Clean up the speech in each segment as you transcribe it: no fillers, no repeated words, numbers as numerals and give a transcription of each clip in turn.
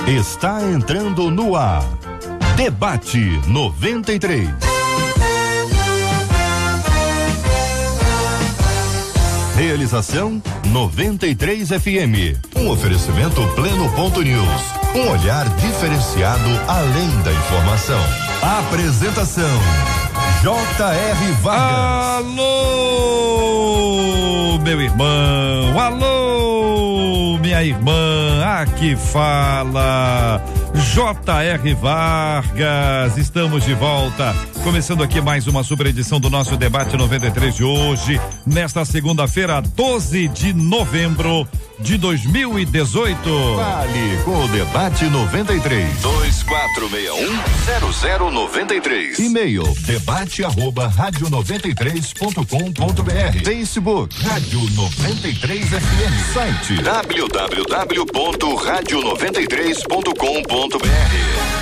Está entrando no ar. Debate 93. Realização 93 FM. Um oferecimento Pleno.news. Um olhar diferenciado além da informação. Apresentação J.R. Vargas. Alô, meu irmão. Alô, minha irmã. Aqui fala J.R. Vargas. Estamos de volta. Começando aqui mais uma superedição do nosso Debate 93 de hoje, nesta segunda-feira, 12 de novembro de 2018. Fale com o Debate 93. 2461-0093. E-mail debate@radio93.com.br. Facebook Rádio 93 FM. Site www.radio93.com.br.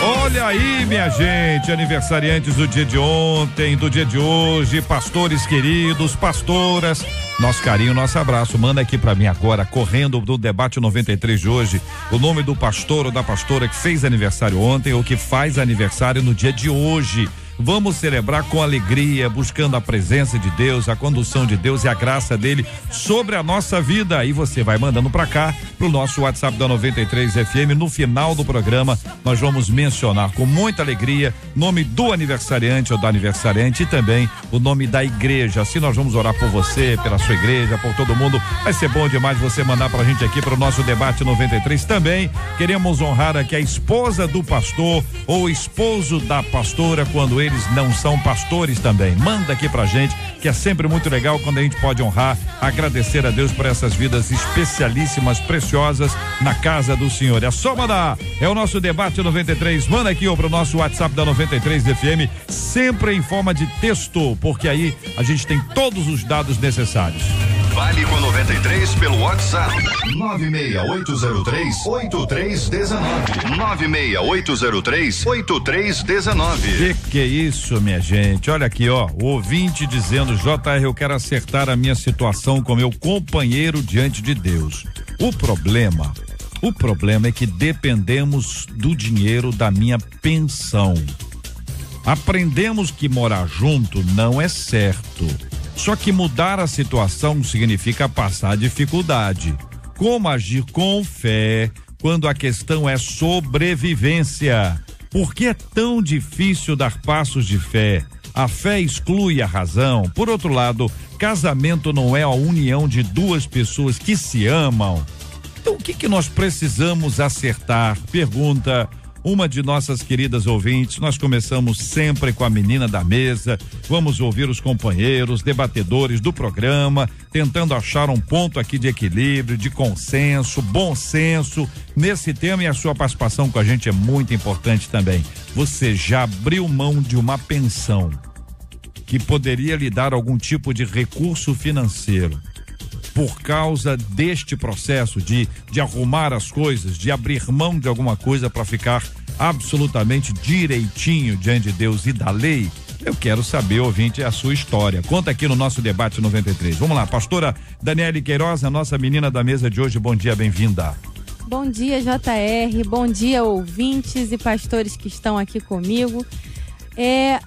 Olha aí, minha gente, aniversariantes do dia de ontem, do dia de hoje, pastores queridos, pastoras, nosso carinho, nosso abraço. Manda aqui pra mim agora, correndo do Debate 93 de hoje, o nome do pastor ou da pastora que fez aniversário ontem ou que faz aniversário no dia de hoje. Vamos celebrar com alegria, buscando a presença de Deus, a condução de Deus e a graça dele sobre a nossa vida. E você vai mandando pra cá, pro nosso WhatsApp da 93 FM. No final do programa, nós vamos mencionar com muita alegria o nome do aniversariante ou da aniversariante e também o nome da igreja. Assim nós vamos orar por você, pela sua igreja, por todo mundo. Vai ser bom demais você mandar pra gente aqui pro nosso Debate 93. Também queremos honrar aqui a esposa do pastor ou esposo da pastora quando eles não são pastores também. Manda aqui pra gente, que é sempre muito legal quando a gente pode honrar, agradecer a Deus por essas vidas especialíssimas, preciosas na casa do Senhor. É só mandar, é o nosso Debate 93. Manda aqui ou pro nosso WhatsApp da 93 FM, sempre em forma de texto, porque aí a gente tem todos os dados necessários. Vale com 93 pelo WhatsApp 96803-8319. 96803-8319. Que é isso, minha gente? Olha aqui, ó, o ouvinte dizendo: JR, eu quero acertar a minha situação com meu companheiro diante de Deus. O problema é que dependemos do dinheiro da minha pensão. Aprendemos que morar junto não é certo. Só que mudar a situação significa passar dificuldade. Como agir com fé quando a questão é sobrevivência? Por que é tão difícil dar passos de fé? A fé exclui a razão. Por outro lado, casamento não é a união de duas pessoas que se amam. Então, o que nós precisamos acertar? Pergunta uma de nossas queridas ouvintes. Nós começamos sempre com a menina da mesa, vamos ouvir os companheiros, debatedores do programa, tentando achar um ponto aqui de equilíbrio, de consenso, bom senso nesse tema, e a sua participação com a gente é muito importante também. Você já abriu mão de uma pensão que poderia lhe dar algum tipo de recurso financeiro por causa deste processo de arrumar as coisas, de abrir mão de alguma coisa para ficar absolutamente direitinho diante de Deus e da lei? Eu quero saber, ouvinte, a sua história. Conta aqui no nosso Debate 93. Vamos lá, pastora Daniele Queiroz, a nossa menina da mesa de hoje. Bom dia, bem-vinda. Bom dia, JR, bom dia, ouvintes e pastores que estão aqui comigo.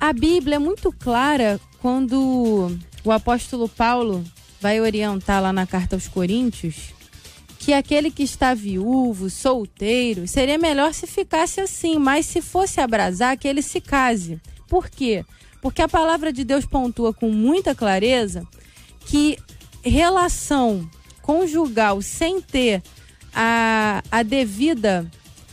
A Bíblia é muito clara quando o apóstolo Paulo vai orientar lá na carta aos Coríntios que aquele que está viúvo, solteiro, seria melhor se ficasse assim, mas se fosse abrasar, que ele se case. Por quê? Porque a palavra de Deus pontua com muita clareza que relação conjugal sem ter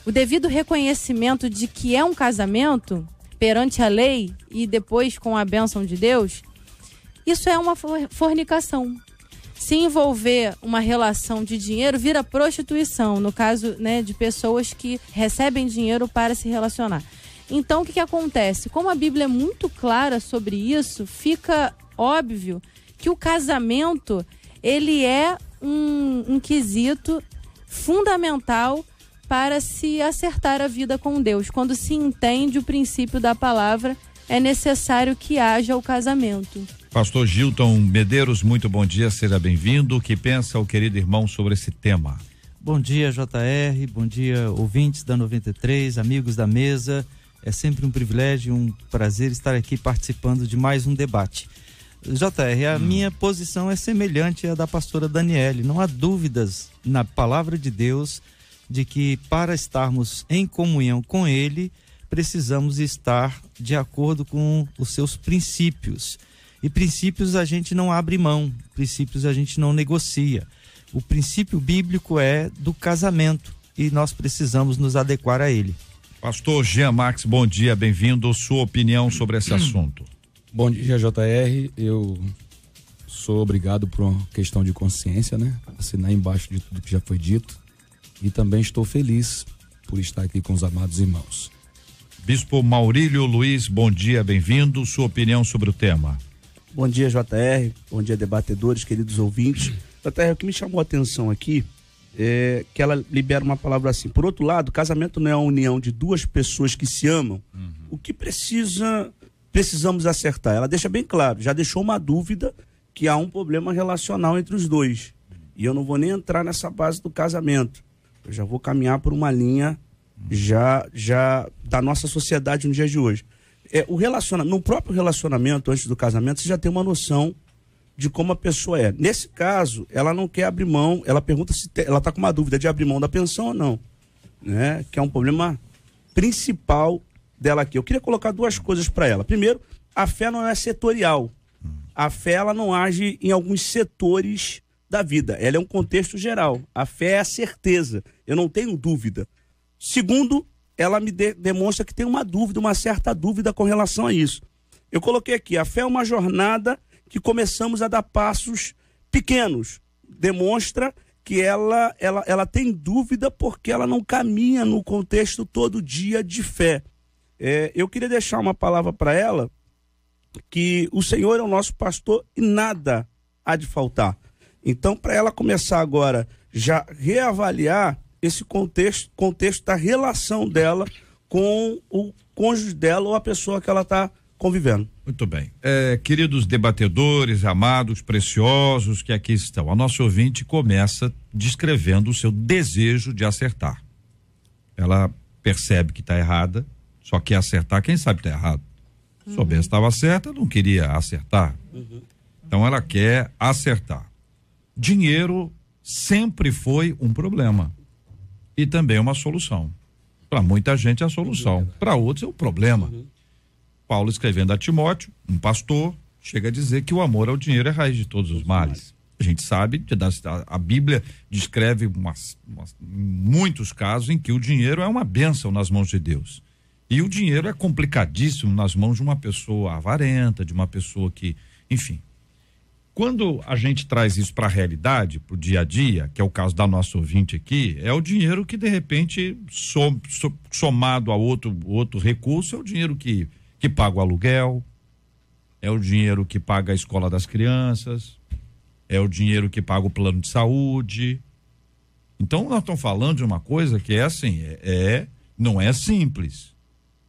o devido reconhecimento de que é um casamento perante a lei e depois com a bênção de Deus, isso é uma fornicação. Se envolver uma relação de dinheiro, vira prostituição, no caso, né, de pessoas que recebem dinheiro para se relacionar. Então, o que acontece? Como a Bíblia é muito clara sobre isso, fica óbvio que o casamento, ele é um quesito fundamental para se acertar a vida com Deus. Quando se entende o princípio da palavra, é necessário que haja o casamento. Pastor Gilton Medeiros, muito bom dia, seja bem-vindo. O que pensa o querido irmão sobre esse tema? Bom dia, JR, bom dia, ouvintes da 93, amigos da mesa. É sempre um privilégio, um prazer estar aqui participando de mais um debate. JR, a minha posição é semelhante à da pastora Daniele. Não há dúvidas na palavra de Deus de que para estarmos em comunhão com Ele, precisamos estar de acordo com os seus princípios. E princípios a gente não abre mão, princípios a gente não negocia. O princípio bíblico é do casamento e nós precisamos nos adequar a ele. Pastor Jean Max, bom dia, bem-vindo. Sua opinião sobre esse assunto? Bom dia, JR. Eu sou obrigado por uma questão de consciência, né? Assinar embaixo de tudo que já foi dito. E também estou feliz por estar aqui com os amados irmãos. Bispo Maurílio Luiz, bom dia, bem-vindo. Sua opinião sobre o tema? Bom dia, JR. Bom dia, debatedores, queridos ouvintes. JR, o que me chamou a atenção aqui é que ela libera uma palavra assim. Por outro lado, casamento não é a união de duas pessoas que se amam. O que precisamos acertar? Ela deixa bem claro, já deixou uma dúvida que há um problema relacional entre os dois. E eu não vou nem entrar nessa base do casamento. Eu já vou caminhar por uma linha já da nossa sociedade no dia de hoje. No próprio relacionamento, antes do casamento, você já tem uma noção de como a pessoa é. Nesse caso, ela não quer abrir mão, ela pergunta se ela está com uma dúvida de abrir mão da pensão ou não, né? Que é um problema principal dela aqui. Eu queria colocar duas coisas para ela. Primeiro, a fé não é setorial. A fé, ela não age em alguns setores da vida. Ela é um contexto geral. A fé é a certeza. Eu não tenho dúvida. Segundo, ela me demonstra que tem uma dúvida, uma certa dúvida com relação a isso. Eu coloquei aqui, a fé é uma jornada que começamos a dar passos pequenos. Demonstra que ela tem dúvida porque ela não caminha no contexto todo dia de fé. Eu queria deixar uma palavra para ela, que o Senhor é o nosso pastor e nada há de faltar. Então, para ela começar agora, já reavaliar esse contexto da relação dela com o cônjuge dela ou a pessoa que ela está convivendo. Muito bem. Queridos debatedores, amados, preciosos que aqui estão, a nossa ouvinte começa descrevendo o seu desejo de acertar. Ela percebe que está errada, só quer acertar quem sabe que está errado. Se soubesse que estava certa, não queria acertar. Então ela quer acertar. Dinheiro sempre foi um problema. E também uma solução. Para muita gente é a solução, para outros é o problema. Paulo, escrevendo a Timóteo, um pastor, chega a dizer que o amor ao dinheiro é a raiz de todos os males. A gente sabe, a Bíblia descreve muitos casos em que o dinheiro é uma bênção nas mãos de Deus. E o dinheiro é complicadíssimo nas mãos de uma pessoa avarenta, de uma pessoa que, enfim. Quando a gente traz isso para a realidade, para o dia a dia, que é o caso da nossa ouvinte aqui, é o dinheiro que de repente, somado a outro recurso, é o dinheiro que paga o aluguel, é o dinheiro que paga a escola das crianças, é o dinheiro que paga o plano de saúde. Então nós estamos falando de uma coisa que é assim, não é simples.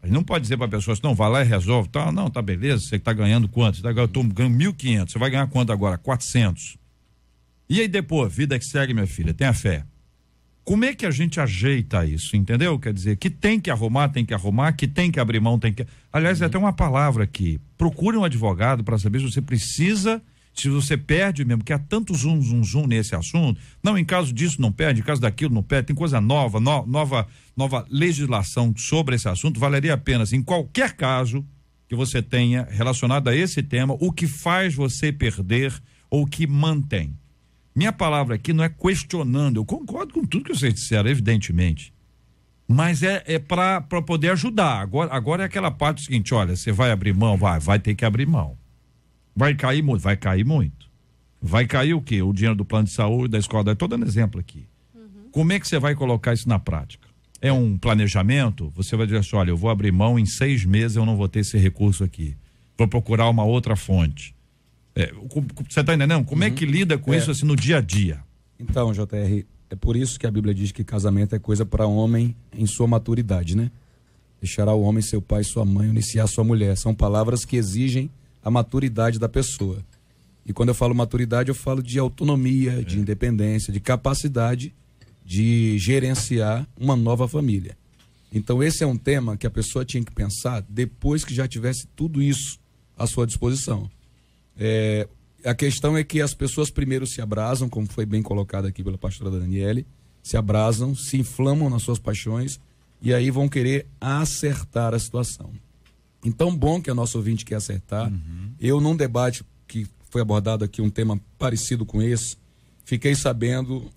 A gente não pode dizer para a pessoa assim, não, vai lá e resolve, tá? Não, tá beleza, você está ganhando quanto? Eu estou ganhando 1.500, você vai ganhar quanto agora? 400. E aí depois, vida que segue, minha filha, tenha fé. Como é que a gente ajeita isso, entendeu? Quer dizer, que tem que arrumar, que tem que abrir mão, Aliás, é até uma palavra aqui, procure um advogado para saber se você precisa, se você perde mesmo, porque há tanto zoom nesse assunto. Não, em caso disso não perde, em caso daquilo não perde, tem coisa nova legislação sobre esse assunto. Valeria a pena, assim, em qualquer caso que você tenha relacionado a esse tema, o que faz você perder ou o que mantém. Minha palavra aqui não é questionando, eu concordo com tudo que vocês disseram, evidentemente, mas é para poder ajudar. Agora é aquela parte seguinte, olha, você vai abrir mão? Vai ter que abrir mão. Vai cair muito? Vai cair muito. Vai cair o quê? O dinheiro do plano de saúde, da escola, estou dando exemplo aqui. Como é que você vai colocar isso na prática? É um planejamento? Você vai dizer assim, olha, eu vou abrir mão, em 6 meses eu não vou ter esse recurso aqui. Vou procurar uma outra fonte. Você está entendendo? Como é que lida com isso assim no dia a dia? Então, JR, é por isso que a Bíblia diz que casamento é coisa para homem em sua maturidade, né? Deixará o homem seu pai e sua mãe, iniciar sua mulher. São palavras que exigem a maturidade da pessoa. E quando eu falo maturidade, eu falo de autonomia, de independência, de capacidade de gerenciar uma nova família. Então esse é um tema que a pessoa tinha que pensar depois que já tivesse tudo isso à sua disposição. A questão é que as pessoas primeiro se abrasam, como foi bem colocado aqui pela pastora Daniele, se abrasam, se inflamam nas suas paixões e aí vão querer acertar a situação. Então, bom que a nossa ouvinte quer acertar. Eu, num debate que foi abordado aqui, um tema parecido com esse, fiquei sabendo,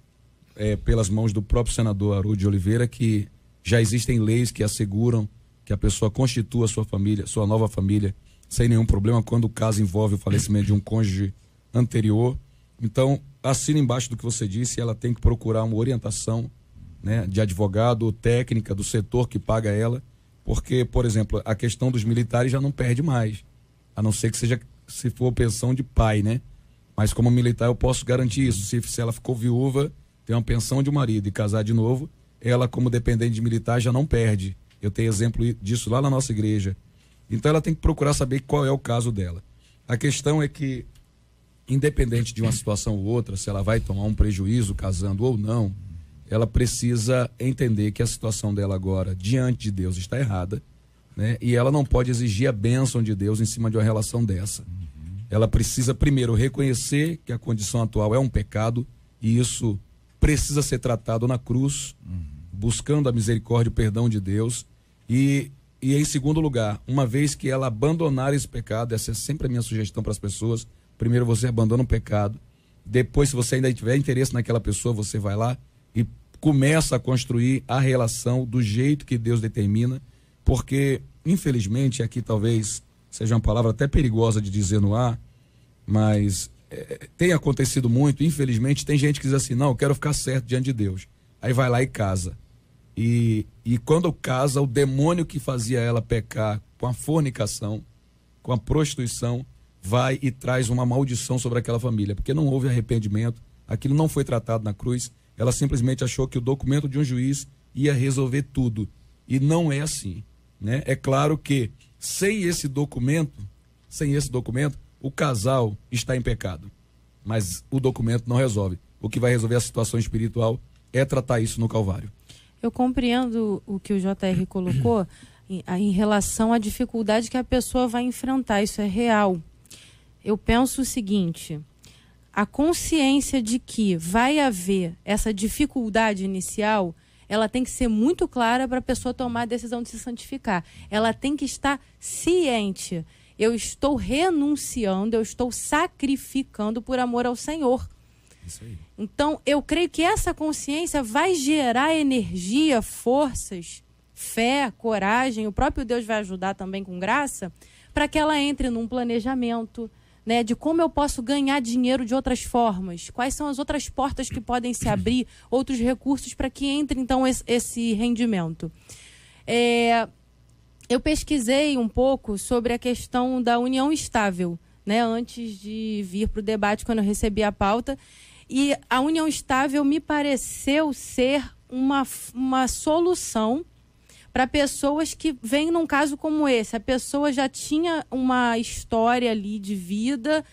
pelas mãos do próprio senador Haroldo de Oliveira, que já existem leis que asseguram que a pessoa constitua sua família, sua nova família, sem nenhum problema, quando o caso envolve o falecimento de um cônjuge anterior. Então, assina embaixo do que você disse, ela tem que procurar uma orientação, né, de advogado ou técnica do setor que paga ela, porque, por exemplo, a questão dos militares já não perde mais, a não ser que seja, se for pensão de pai, né? Mas como militar eu posso garantir isso, se ela ficou viúva, tem uma pensão de um marido e casar de novo, ela como dependente de militar já não perde. Eu tenho exemplo disso lá na nossa igreja. Então ela tem que procurar saber qual é o caso dela. A questão é que, independente de uma situação ou outra, se ela vai tomar um prejuízo casando ou não, ela precisa entender que a situação dela agora, diante de Deus, está errada, né? E ela não pode exigir a bênção de Deus em cima de uma relação dessa. Ela precisa primeiro reconhecer que a condição atual é um pecado e isso precisa ser tratado na cruz, buscando a misericórdia e o perdão de Deus. E em segundo lugar, uma vez que ela abandonar esse pecado, essa é sempre a minha sugestão para as pessoas, primeiro você abandona o pecado, depois, se você ainda tiver interesse naquela pessoa, você vai lá e começa a construir a relação do jeito que Deus determina, porque, infelizmente, aqui talvez seja uma palavra até perigosa de dizer no ar, mas tem acontecido muito, infelizmente, tem gente que diz assim, não, eu quero ficar certo diante de Deus. Aí vai lá e casa. E quando casa, o demônio que fazia ela pecar com a fornicação, com a prostituição, vai e traz uma maldição sobre aquela família, porque não houve arrependimento, aquilo não foi tratado na cruz, ela simplesmente achou que o documento de um juiz ia resolver tudo. E não é assim, né? É claro que sem esse documento, o casal está em pecado. Mas o documento não resolve. O que vai resolver a situação espiritual é tratar isso no Calvário. Eu compreendo o que o JR colocou em relação à dificuldade que a pessoa vai enfrentar. Isso é real. Eu penso o seguinte, a consciência de que vai haver essa dificuldade inicial, ela tem que ser muito clara para a pessoa tomar a decisão de se santificar. Ela tem que estar ciente. Eu estou renunciando, eu estou sacrificando por amor ao Senhor. Isso aí. Então, eu creio que essa consciência vai gerar energia, forças, fé, coragem. O próprio Deus vai ajudar também com graça, para que ela entre num planejamento, né, de como eu posso ganhar dinheiro de outras formas, quais são as outras portas que podem se abrir, outros recursos para que entre então esse rendimento. Eu pesquisei um pouco sobre a questão da união estável, né, antes de vir para o debate, quando eu recebi a pauta, e a união estável me pareceu ser uma solução para pessoas que vêm num caso como esse. A pessoa já tinha uma história ali de vida,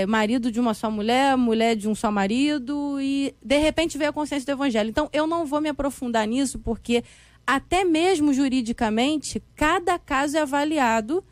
marido de uma só mulher, mulher de um só marido, e de repente veio a consciência do evangelho. Então eu não vou me aprofundar nisso, porque até mesmo juridicamente, cada caso é avaliado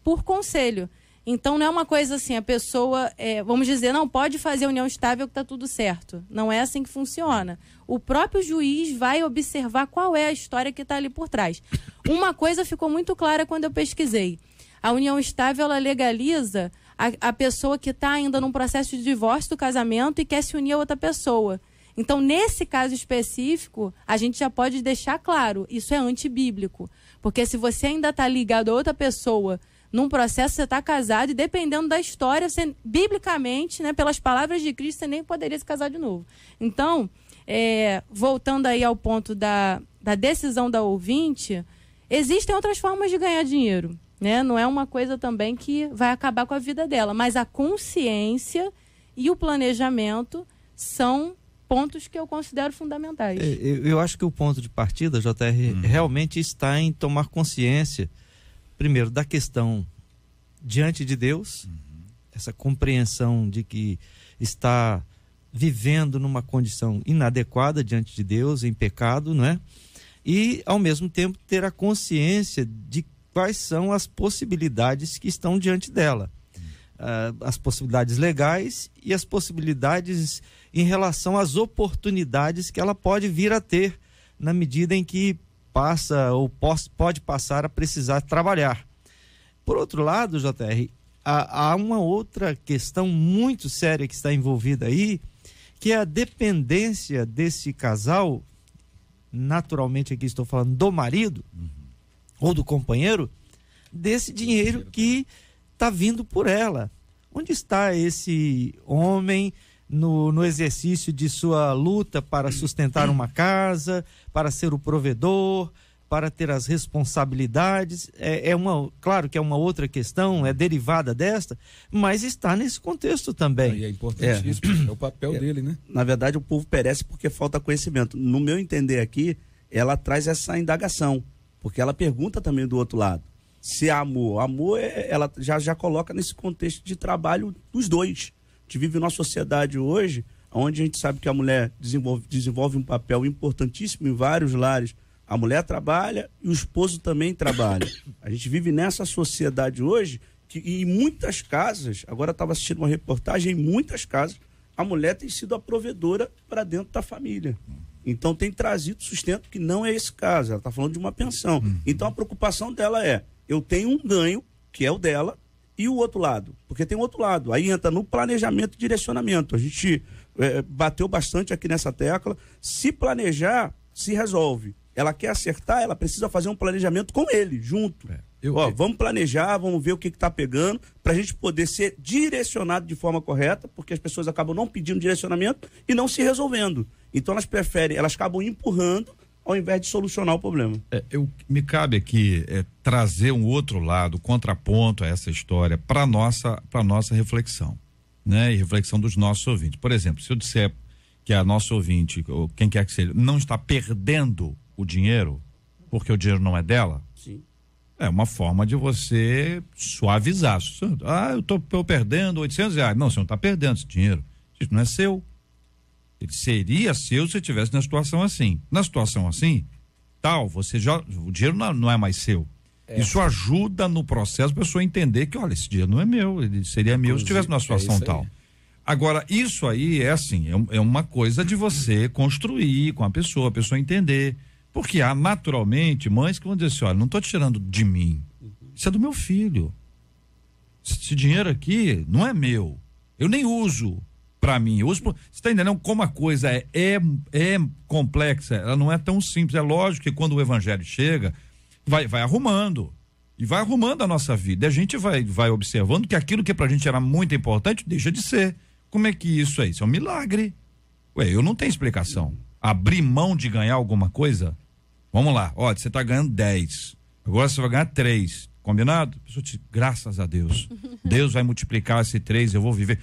por conselho. Então não é uma coisa assim, a pessoa, vamos dizer, não pode fazer união estável que está tudo certo. Não é assim que funciona. O próprio juiz vai observar qual é a história que está ali por trás. Uma coisa ficou muito clara quando eu pesquisei. A união estável, ela legaliza a pessoa que está ainda num processo de divórcio do casamento e quer se unir a outra pessoa. Então, nesse caso específico, a gente já pode deixar claro, isso é antibíblico. Porque se você ainda está ligado a outra pessoa num processo, você está casado e dependendo da história, você, biblicamente, né, pelas palavras de Cristo, você nem poderia se casar de novo. Então, voltando aí ao ponto da decisão da ouvinte, existem outras formas de ganhar dinheiro, né? Não é uma coisa também que vai acabar com a vida dela, mas a consciência e o planejamento são pontos que eu considero fundamentais. Eu acho que o ponto de partida, JR, realmente está em tomar consciência, primeiro, da questão diante de Deus, essa compreensão de que está vivendo numa condição inadequada diante de Deus, em pecado, não é? E, ao mesmo tempo, ter a consciência de quais são as possibilidades que estão diante dela. As possibilidades legais e as possibilidades em relação às oportunidades que ela pode vir a ter na medida em que passa ou pode passar a precisar trabalhar. Por outro lado, JR, há uma outra questão muito séria que está envolvida aí, que é a dependência desse casal, naturalmente aqui estou falando do marido ou do companheiro, desse dinheiro que está vindo por ela. Onde está esse homem no exercício de sua luta para sustentar uma casa, para ser o provedor, para ter as responsabilidades? Claro que é uma outra questão, é derivada desta, mas está nesse contexto também. E é importantíssimo, é o papel dele, né? Na verdade, o povo perece porque falta conhecimento. No meu entender aqui, ela traz essa indagação, porque ela pergunta também do outro lado. Se é amor. Amor, ela já coloca nesse contexto de trabalho dos dois. A gente vive numa sociedade hoje, onde a gente sabe que a mulher desenvolve um papel importantíssimo em vários lares. A mulher trabalha e o esposo também trabalha. A gente vive nessa sociedade hoje que em muitas casas, agora estava assistindo uma reportagem, em muitas casas, a mulher tem sido a provedora para dentro da família. Então tem trazido sustento, que não é esse caso, ela está falando de uma pensão. Então a preocupação dela é, eu tenho um ganho, que é o dela, e o outro lado, porque tem outro lado. Aí entra no planejamento e direcionamento. A gente bateu bastante aqui nessa tecla. Se planejar, se resolve. Ela quer acertar, ela precisa fazer um planejamento com ele, junto. Vamos planejar, vamos ver o que está pegando, para a gente poder ser direcionado de forma correta, porque as pessoas acabam não pedindo direcionamento e não se resolvendo. Então elas acabam empurrando ao invés de solucionar o problema. Me cabe aqui trazer um outro lado, contraponto a essa história, para nossa reflexão, né? E reflexão dos nossos ouvintes. Por exemplo, se eu disser que a nossa ouvinte, ou quem quer que seja, não está perdendo o dinheiro, porque o dinheiro não é dela, sim, é uma forma de você suavizar. Eu estou perdendo R$800. Não, você não está perdendo esse dinheiro. Isso não é seu. Ele seria seu se estivesse na situação assim. Na situação assim, o dinheiro não é mais seu. Isso ajuda no processo a pessoa entender que, olha, esse dinheiro não é meu, ele seria meu se estivesse numa situação tal. Agora, isso aí é uma coisa de você construir com a pessoa entender. Porque há naturalmente mães que vão dizer assim, olha, não estou tirando de mim, isso é do meu filho. Esse dinheiro aqui não é meu, eu nem uso para mim, eu uso. Você está entendendo como a coisa é complexa, ela não é tão simples. É lógico que quando o evangelho chega, vai arrumando, e vai arrumando a nossa vida, e a gente vai observando que aquilo que pra gente era muito importante deixa de ser. Como é que isso é? Isso é um milagre. Eu não tenho explicação. Abrir mão de ganhar alguma coisa, vamos lá, olha, você está ganhando 10, agora você vai ganhar 3, combinado? A pessoa diz, graças a Deus, Deus vai multiplicar esse 3, eu vou viver.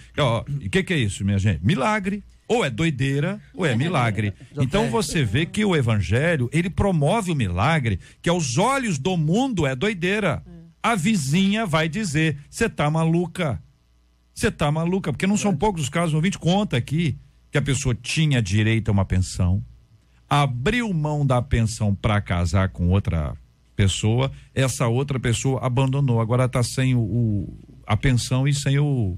E o que é isso, minha gente? Milagre, ou é doideira, ou é milagre. Então você vê que o evangelho, ele promove o milagre, que aos olhos do mundo é doideira. A vizinha vai dizer, você tá maluca, porque não são poucos os casos, o ouvinte conta aqui, que a pessoa tinha direito a uma pensão, abriu mão da pensão para casar com outra pessoa, essa outra pessoa abandonou, agora está sem a pensão e sem o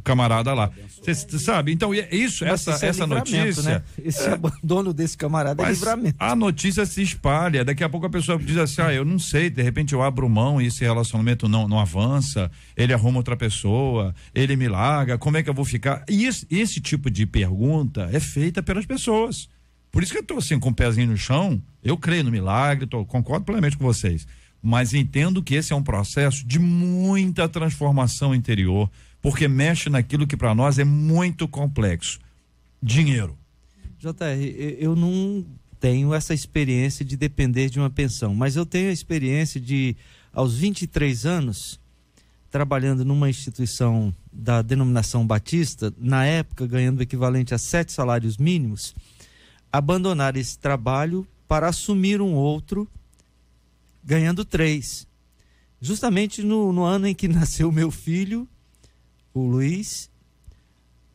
camarada lá. Você sabe? Então, essa notícia. Né? Esse abandono desse camarada é livramento. A notícia se espalha, daqui a pouco a pessoa diz assim, eu não sei, de repente eu abro mão e esse relacionamento não avança, ele arruma outra pessoa, ele me larga, como é que eu vou ficar? E esse tipo de pergunta é feita pelas pessoas. Por isso que eu tô assim, com o pezinho no chão, eu creio no milagre, concordo plenamente com vocês, mas entendo que esse é um processo de muita transformação interior, porque mexe naquilo que para nós é muito complexo. Dinheiro. JR, eu não tenho essa experiência de depender de uma pensão, mas eu tenho a experiência de, aos 23 anos, trabalhando numa instituição da denominação batista, na época ganhando o equivalente a 7 salários mínimos, abandonar esse trabalho para assumir um outro, ganhando 3. justamente no ano em que nasceu meu filho, o Luiz.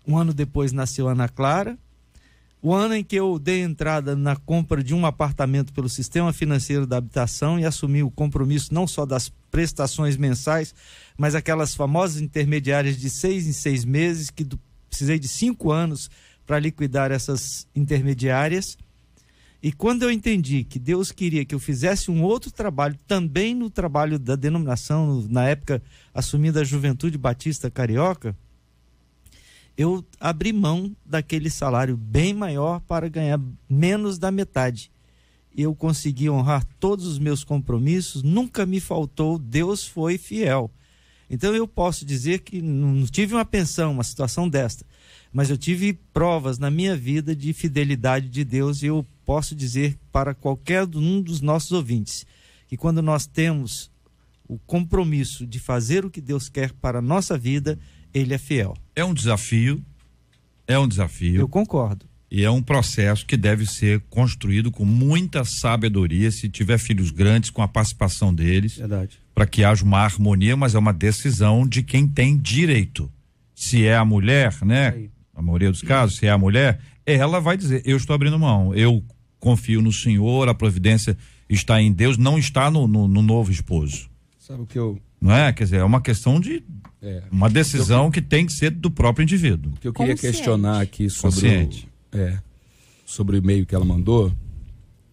Um ano depois nasceu a Ana Clara. O ano em que eu dei entrada na compra de um apartamento pelo Sistema Financeiro da Habitação e assumi o compromisso não só das prestações mensais, mas aquelas famosas intermediárias de 6 em 6 meses, que precisei de 5 anos para liquidar essas intermediárias. E quando eu entendi que Deus queria que eu fizesse um outro trabalho, também no trabalho da denominação, na época assumindo a Juventude Batista Carioca, eu abri mão daquele salário bem maior para ganhar menos da metade. Eu consegui honrar todos os meus compromissos, nunca me faltou, Deus foi fiel. Então eu posso dizer que não tive uma pensão, uma situação desta, mas eu tive provas na minha vida de fidelidade de Deus, e eu posso dizer para qualquer um dos nossos ouvintes que quando nós temos o compromisso de fazer o que Deus quer para a nossa vida, Ele é fiel. É um desafio. Eu concordo. E é um processo que deve ser construído com muita sabedoria, se tiver filhos grandes, com a participação deles. Verdade. Para que haja uma harmonia, mas é uma decisão de quem tem direito. Se é a mulher, né? Aí. A maioria dos casos, se é a mulher, ela vai dizer, eu estou abrindo mão, eu confio no Senhor, a providência está em Deus, não está no novo esposo. Sabe o que eu... Não é? Quer dizer, é uma questão de... uma decisão que tem que ser do próprio indivíduo. O que eu queria Consciente. questionar aqui sobre o e-mail que ela mandou,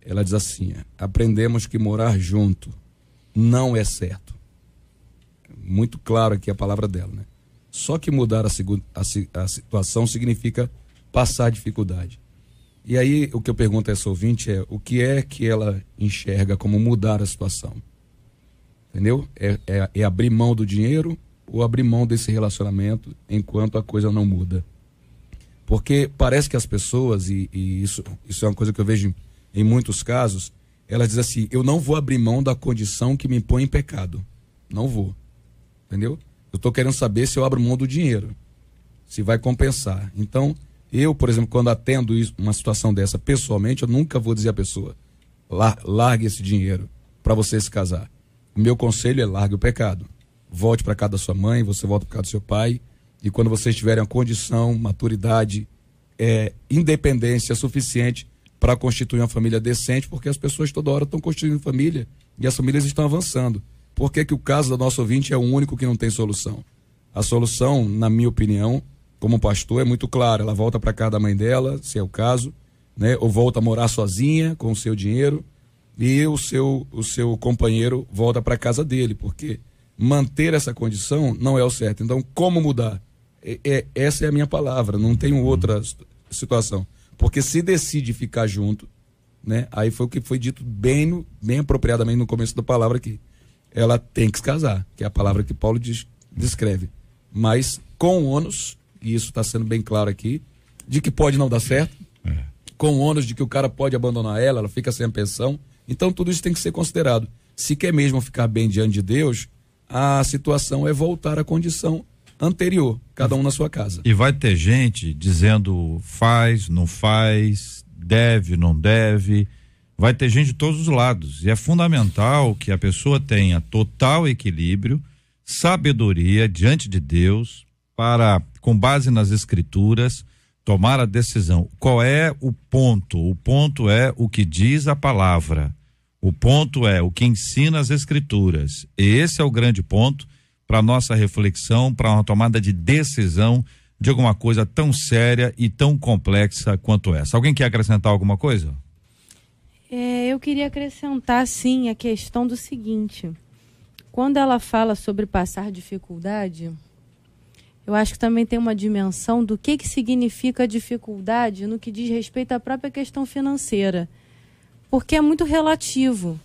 ela diz assim: aprendemos que morar junto não é certo. Muito claro aqui a palavra dela, né? Só que mudar a situação significa passar dificuldade. E aí o que eu pergunto a essa ouvinte é: o que é que ela enxerga como mudar a situação? Entendeu? É abrir mão do dinheiro ou abrir mão desse relacionamento enquanto a coisa não muda? Porque parece que as pessoas, e isso é uma coisa que eu vejo em muitos casos, elas dizem assim: eu não vou abrir mão da condição que me põe em pecado. Não vou. Entendeu? Eu estou querendo saber se eu abro mão do dinheiro, se vai compensar. Então, eu, por exemplo, quando atendo uma situação dessa pessoalmente, eu nunca vou dizer à pessoa: largue esse dinheiro para você se casar. O meu conselho é: largue o pecado. Volte para casa da sua mãe, você volta para casa do seu pai, e quando vocês tiverem a condição, maturidade, independência suficiente para constituir uma família decente, porque as pessoas toda hora estão constituindo família e as famílias estão avançando. Por que que o caso da nossa ouvinte é o único que não tem solução? A solução, na minha opinião, como pastor, é muito clara. Ela volta para casa da mãe dela, se é o caso, né? Ou volta a morar sozinha com o seu dinheiro, e o seu companheiro volta para casa dele, porque manter essa condição não é o certo. Então, como mudar? Essa é a minha palavra, não tenho outra situação. Porque se decide ficar junto, né? Aí foi o que foi dito bem apropriadamente no começo da palavra aqui. Ela tem que se casar, que é a palavra que Paulo descreve. Mas com ônus, e isso está sendo bem claro aqui, de que pode não dar certo, com ônus de que o cara pode abandonar ela fica sem a pensão. Então tudo isso tem que ser considerado. Se quer mesmo ficar bem diante de Deus, a situação é voltar à condição anterior, cada um na sua casa. E vai ter gente dizendo faz, não faz, deve, não deve. Vai ter gente de todos os lados, e é fundamental que a pessoa tenha total equilíbrio, sabedoria diante de Deus, para, com base nas escrituras, tomar a decisão. Qual é o ponto? O ponto é o que diz a palavra. O ponto é o que ensina as escrituras. E esse é o grande ponto para nossa reflexão, para uma tomada de decisão de alguma coisa tão séria e tão complexa quanto essa. Alguém quer acrescentar alguma coisa? Eu queria acrescentar, sim, a questão do seguinte: quando ela fala sobre passar dificuldade, eu acho que também tem uma dimensão do que significa dificuldade no que diz respeito à própria questão financeira, porque é muito relativo.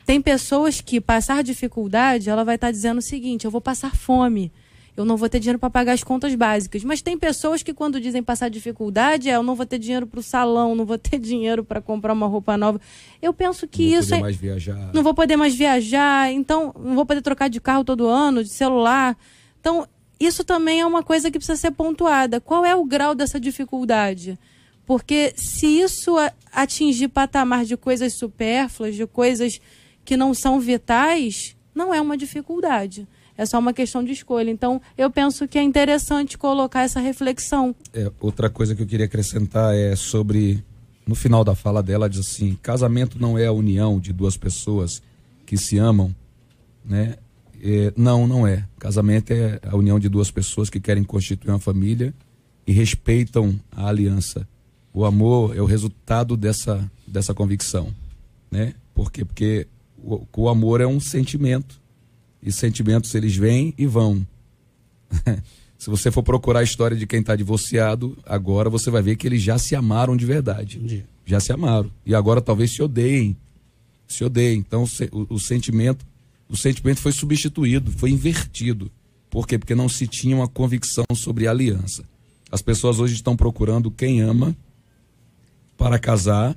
Tem pessoas que passar dificuldade, ela vai estar dizendo o seguinte: eu vou passar fome, eu não vou ter dinheiro para pagar as contas básicas. Mas tem pessoas que, quando dizem passar dificuldade, eu não vou ter dinheiro para o salão, não vou ter dinheiro para comprar uma roupa nova. Eu penso que isso não vou poder mais viajar. Não vou poder mais viajar, então não vou poder trocar de carro todo ano, de celular. Então, isso também é uma coisa que precisa ser pontuada. Qual é o grau dessa dificuldade? Porque se isso atingir patamar de coisas supérfluas, de coisas que não são vitais, não é uma dificuldade. É só uma questão de escolha. Então, eu penso que é interessante colocar essa reflexão. Outra coisa que eu queria acrescentar é sobre, no final da fala dela, diz assim: casamento não é a união de duas pessoas que se amam, né? Não é. Casamento é a união de duas pessoas que querem constituir uma família e respeitam a aliança. O amor é o resultado dessa convicção, né? Por quê? Porque o amor é um sentimento. E sentimentos, eles vêm e vão. Se você for procurar a história de quem está divorciado, agora você vai ver que eles já se amaram de verdade. Entendi. Já se amaram. E agora talvez se odeiem. Então o sentimento foi substituído, foi invertido. Por quê? Porque não se tinha uma convicção sobre a aliança. As pessoas hoje estão procurando quem ama para casar,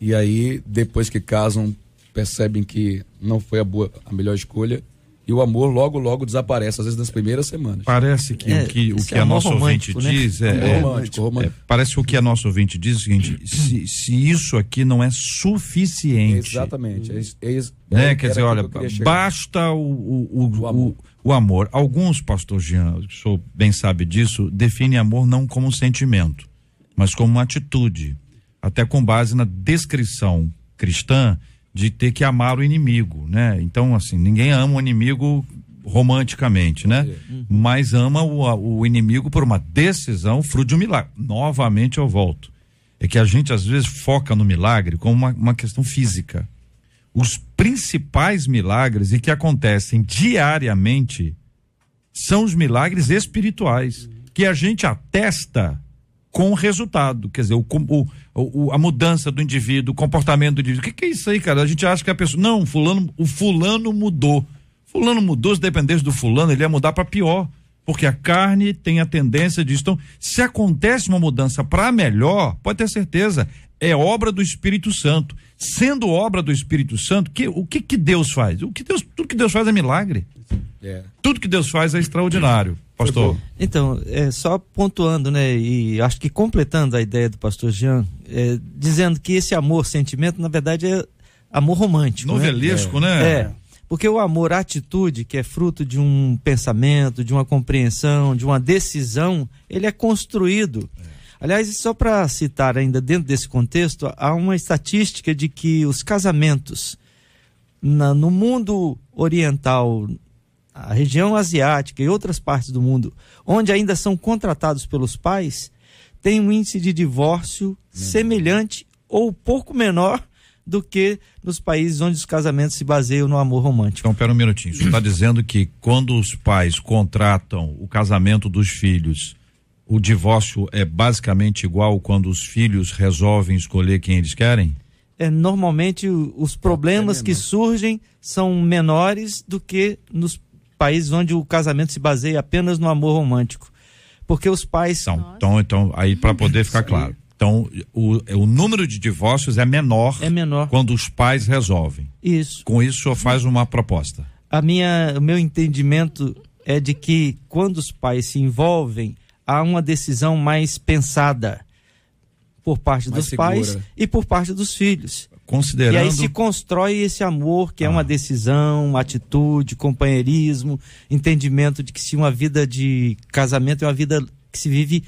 e aí depois que casam percebem que não foi a melhor escolha, e o amor logo desaparece, às vezes nas primeiras semanas. Parece que o que a nossa ouvinte diz romântico. Parece que o que a nossa ouvinte diz é o seguinte: se isso aqui não é suficiente. Exatamente. Quer dizer, olha, basta o amor. Alguns, pastor Jean, o senhor bem sabe disso, definem amor não como um sentimento, mas como uma atitude, até com base na descrição cristã de ter que amar o inimigo, né? Então, assim, ninguém ama o inimigo romanticamente, né? Mas ama o inimigo por uma decisão, fruto de um milagre. Novamente eu volto. É que a gente às vezes foca no milagre como uma questão física. Os principais milagres e que acontecem diariamente são os milagres espirituais, que a gente atesta com o resultado, quer dizer, a mudança do indivíduo, o comportamento do indivíduo. O que é isso aí, cara? A gente acha que a pessoa, não, o fulano mudou. Fulano mudou, se dependesse do fulano, ele ia mudar para pior, porque a carne tem a tendência disso. Então, se acontece uma mudança para melhor, pode ter certeza, é obra do Espírito Santo. Sendo obra do Espírito Santo, o que Deus faz? Tudo que Deus faz é milagre. Tudo que Deus faz é extraordinário. Pastor. Então, só pontuando, né, e acho que completando a ideia do pastor Jean, dizendo que esse amor, sentimento, na verdade é amor romântico. Novelesco, né? Porque o amor, a atitude, que é fruto de um pensamento, de uma compreensão, de uma decisão, ele é construído. Aliás, só para citar ainda dentro desse contexto, há uma estatística de que os casamentos no mundo oriental, a região asiática e outras partes do mundo, onde ainda são contratados pelos pais, tem um índice de divórcio semelhante ou pouco menor do que nos países onde os casamentos se baseiam no amor romântico. Então, pera um minutinho, você está dizendo que quando os pais contratam o casamento dos filhos, o divórcio é basicamente igual quando os filhos resolvem escolher quem eles querem? Normalmente os problemas que surgem são menores do que nos países onde o casamento se baseia apenas no amor romântico, porque os pais... Então aí para poder ficar claro, então o número de divórcios é menor quando os pais resolvem. Isso. Com isso o senhor faz uma proposta. O meu entendimento é de que quando os pais se envolvem, há uma decisão mais pensada por parte dos pais e por parte dos filhos. Considerando... E aí se constrói esse amor que é uma decisão, uma atitude, companheirismo, entendimento de que se uma vida de casamento é uma vida que se vive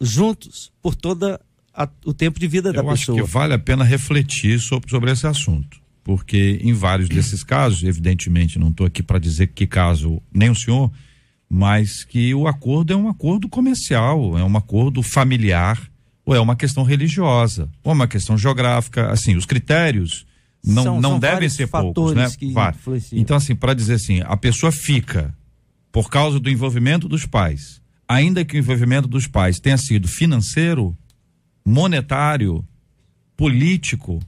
juntos por todo o tempo de vida da pessoa. Eu acho que vale a pena refletir sobre esse assunto, porque em vários desses casos, evidentemente não estou aqui para dizer que caso nem o senhor, mas que o acordo é um acordo comercial, é um acordo familiar, ou é uma questão religiosa, ou é uma questão geográfica, assim, os critérios não devem ser poucos, né? Então, assim, para dizer assim, a pessoa fica por causa do envolvimento dos pais, ainda que o envolvimento dos pais tenha sido financeiro, monetário, político,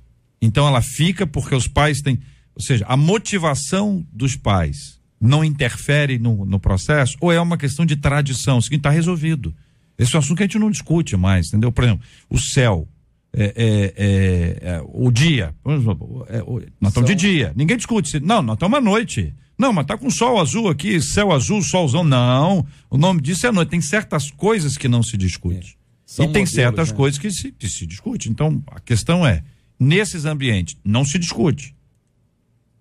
então ela fica porque os pais têm, ou seja, a motivação dos pais não interfere no processo, ou é uma questão de tradição, o seguinte, está resolvido. Esse é um assunto que a gente não discute mais, entendeu? Por exemplo, o céu, o dia, nós estamos de dia, ninguém discute, não, nós estamos à noite, não, mas tá com sol azul aqui, céu azul, solzão, não, o nome disso é noite, tem certas coisas que não se discute, e tem certas coisas que se discute, então a questão é, nesses ambientes, não se discute,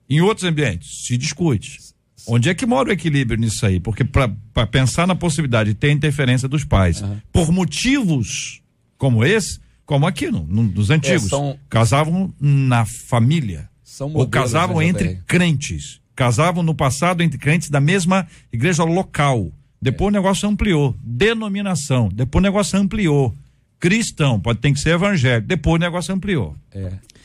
Em outros ambientes, se discute. Onde é que mora o equilíbrio nisso aí? Porque para pensar na possibilidade de ter interferência dos pais, por motivos como esse, como aqui, nos antigos, casavam na família, ou casavam entre crentes, casavam no passado entre crentes da mesma igreja local. Depois o negócio ampliou, denominação, depois o negócio ampliou, cristão, tem que ser evangélico, depois o negócio ampliou.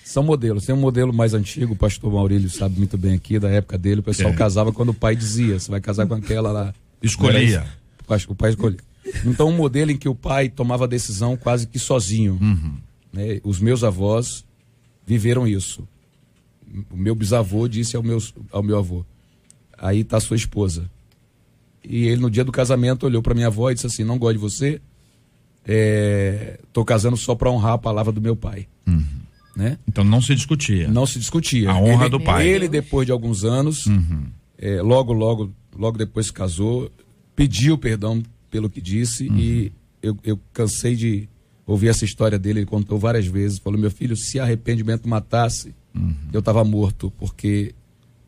São modelos, tem um modelo mais antigo, o pastor Maurílio sabe muito bem aqui, da época dele, o pessoal casava quando o pai dizia, você vai casar com aquela lá. Escolhia. O pai escolhia. Então um modelo em que o pai tomava a decisão quase que sozinho. Né? Os meus avós viveram isso. O meu bisavô disse ao meu avô, aí tá a sua esposa. E ele no dia do casamento olhou para minha avó e disse assim, não gosto de você, tô casando só para honrar a palavra do meu pai. Né? Então não se discutia. Não se discutia. A honra do pai. Ele, depois de alguns anos, logo depois se casou, pediu perdão pelo que disse e eu cansei de ouvir essa história dele. Ele contou várias vezes, falou, meu filho, se arrependimento matasse, eu estava morto, porque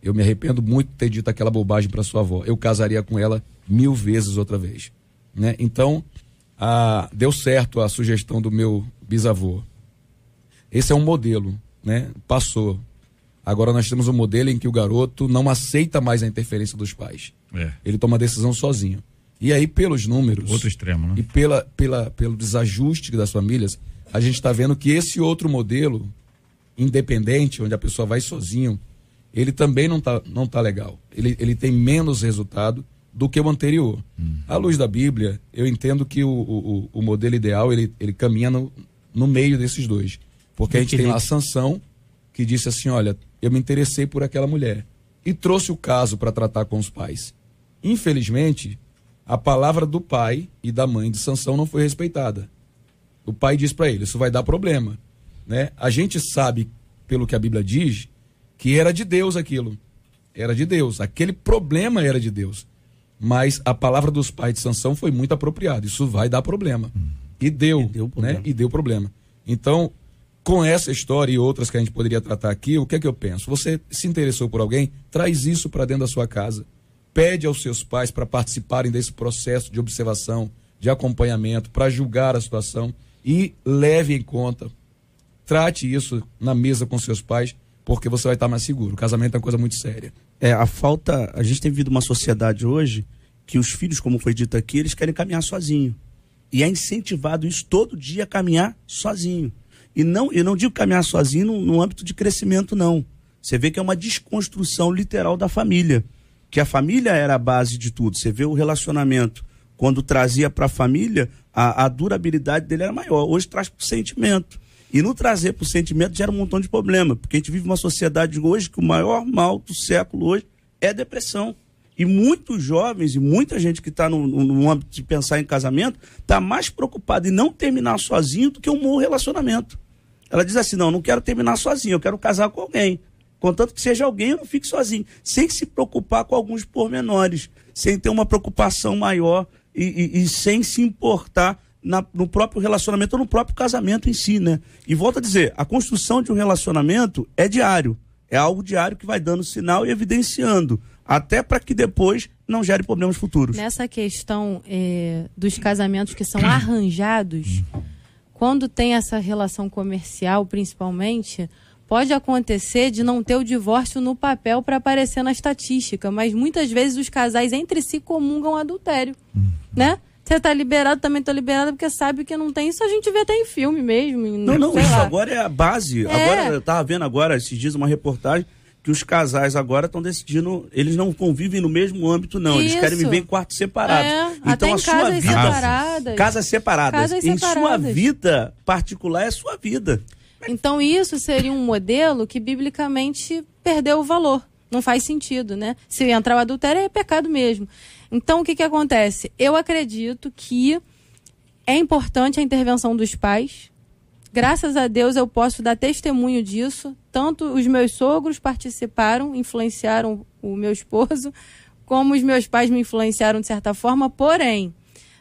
eu me arrependo muito de ter dito aquela bobagem para sua avó. Eu casaria com ela 1000 vezes outra vez. Né? Então, deu certo a sugestão do meu bisavô. Esse é um modelo, né? Passou. Agora nós temos um modelo em que o garoto não aceita mais a interferência dos pais. Ele toma a decisão sozinho. E aí, pelos números... Outro extremo, né? E pelo desajuste das famílias, a gente está vendo que esse outro modelo, independente, onde a pessoa vai sozinho, ele também não tá legal. Ele tem menos resultado do que o anterior. À luz da Bíblia, eu entendo que o modelo ideal, ele caminha no meio desses dois. Porque a gente tem lá a Sansão, que disse assim, olha, eu me interessei por aquela mulher. E trouxe o caso para tratar com os pais. Infelizmente, a palavra do pai e da mãe de Sansão não foi respeitada. O pai diz para ele, isso vai dar problema. Né? A gente sabe, pelo que a Bíblia diz, que era de Deus aquilo. Era de Deus. Aquele problema era de Deus. Mas a palavra dos pais de Sansão foi muito apropriada. Isso vai dar problema. E deu problema. Né? E deu problema. Então... Com essa história e outras que a gente poderia tratar aqui, o que é que eu penso? Você se interessou por alguém? Traz isso para dentro da sua casa. Pede aos seus pais para participarem desse processo de observação, de acompanhamento, para julgar a situação e leve em conta. Trate isso na mesa com seus pais, porque você vai estar mais seguro. O casamento é uma coisa muito séria. A gente tem vivido uma sociedade hoje que os filhos, como foi dito aqui, eles querem caminhar sozinho. E é incentivado isso todo dia a caminhar sozinho. E eu não digo caminhar sozinho no âmbito de crescimento, não. Você vê que é uma desconstrução literal da família. Que a família era a base de tudo. Você vê o relacionamento, quando trazia para a família, a durabilidade dele era maior. Hoje traz para o sentimento. E no trazer para o sentimento gera um montão de problema. Porque a gente vive uma sociedade hoje que o maior mal do século hoje é a depressão. E muitos jovens e muita gente que está no âmbito de pensar em casamento está mais preocupada em não terminar sozinho do que um bom relacionamento. Ela diz assim, não quero terminar sozinho, eu quero casar com alguém. Contanto que seja alguém, eu não fique sozinho. Sem se preocupar com alguns pormenores, sem ter uma preocupação maior e sem se importar no próprio relacionamento ou no próprio casamento em si, né? E volto a dizer, a construção de um relacionamento é diário. É algo diário que vai dando sinal e evidenciando, até para que depois não gere problemas futuros. Nessa questão dos casamentos que são arranjados, quando tem essa relação comercial, principalmente, pode acontecer de não ter o divórcio no papel para aparecer na estatística, mas muitas vezes os casais entre si comungam adultério, né? Você tá liberado, também tô liberada, porque sabe que não tem. Isso a gente vê até em filme mesmo. Não, isso agora é a base. Agora, eu tava vendo agora, esses dias, uma reportagem que os casais agora estão decidindo, eles não convivem no mesmo âmbito, não. Eles querem viver em quartos separados. Então até em casas separadas. Casas separadas. Em sua vida particular é sua vida. Então isso seria um modelo que biblicamente perdeu o valor. Não faz sentido, né? Se entrar o adultério é pecado mesmo. Então o que acontece? Eu acredito que é importante a intervenção dos pais. Graças a Deus eu posso dar testemunho disso. Tanto os meus sogros participaram, influenciaram o meu esposo, como os meus pais me influenciaram de certa forma. Porém,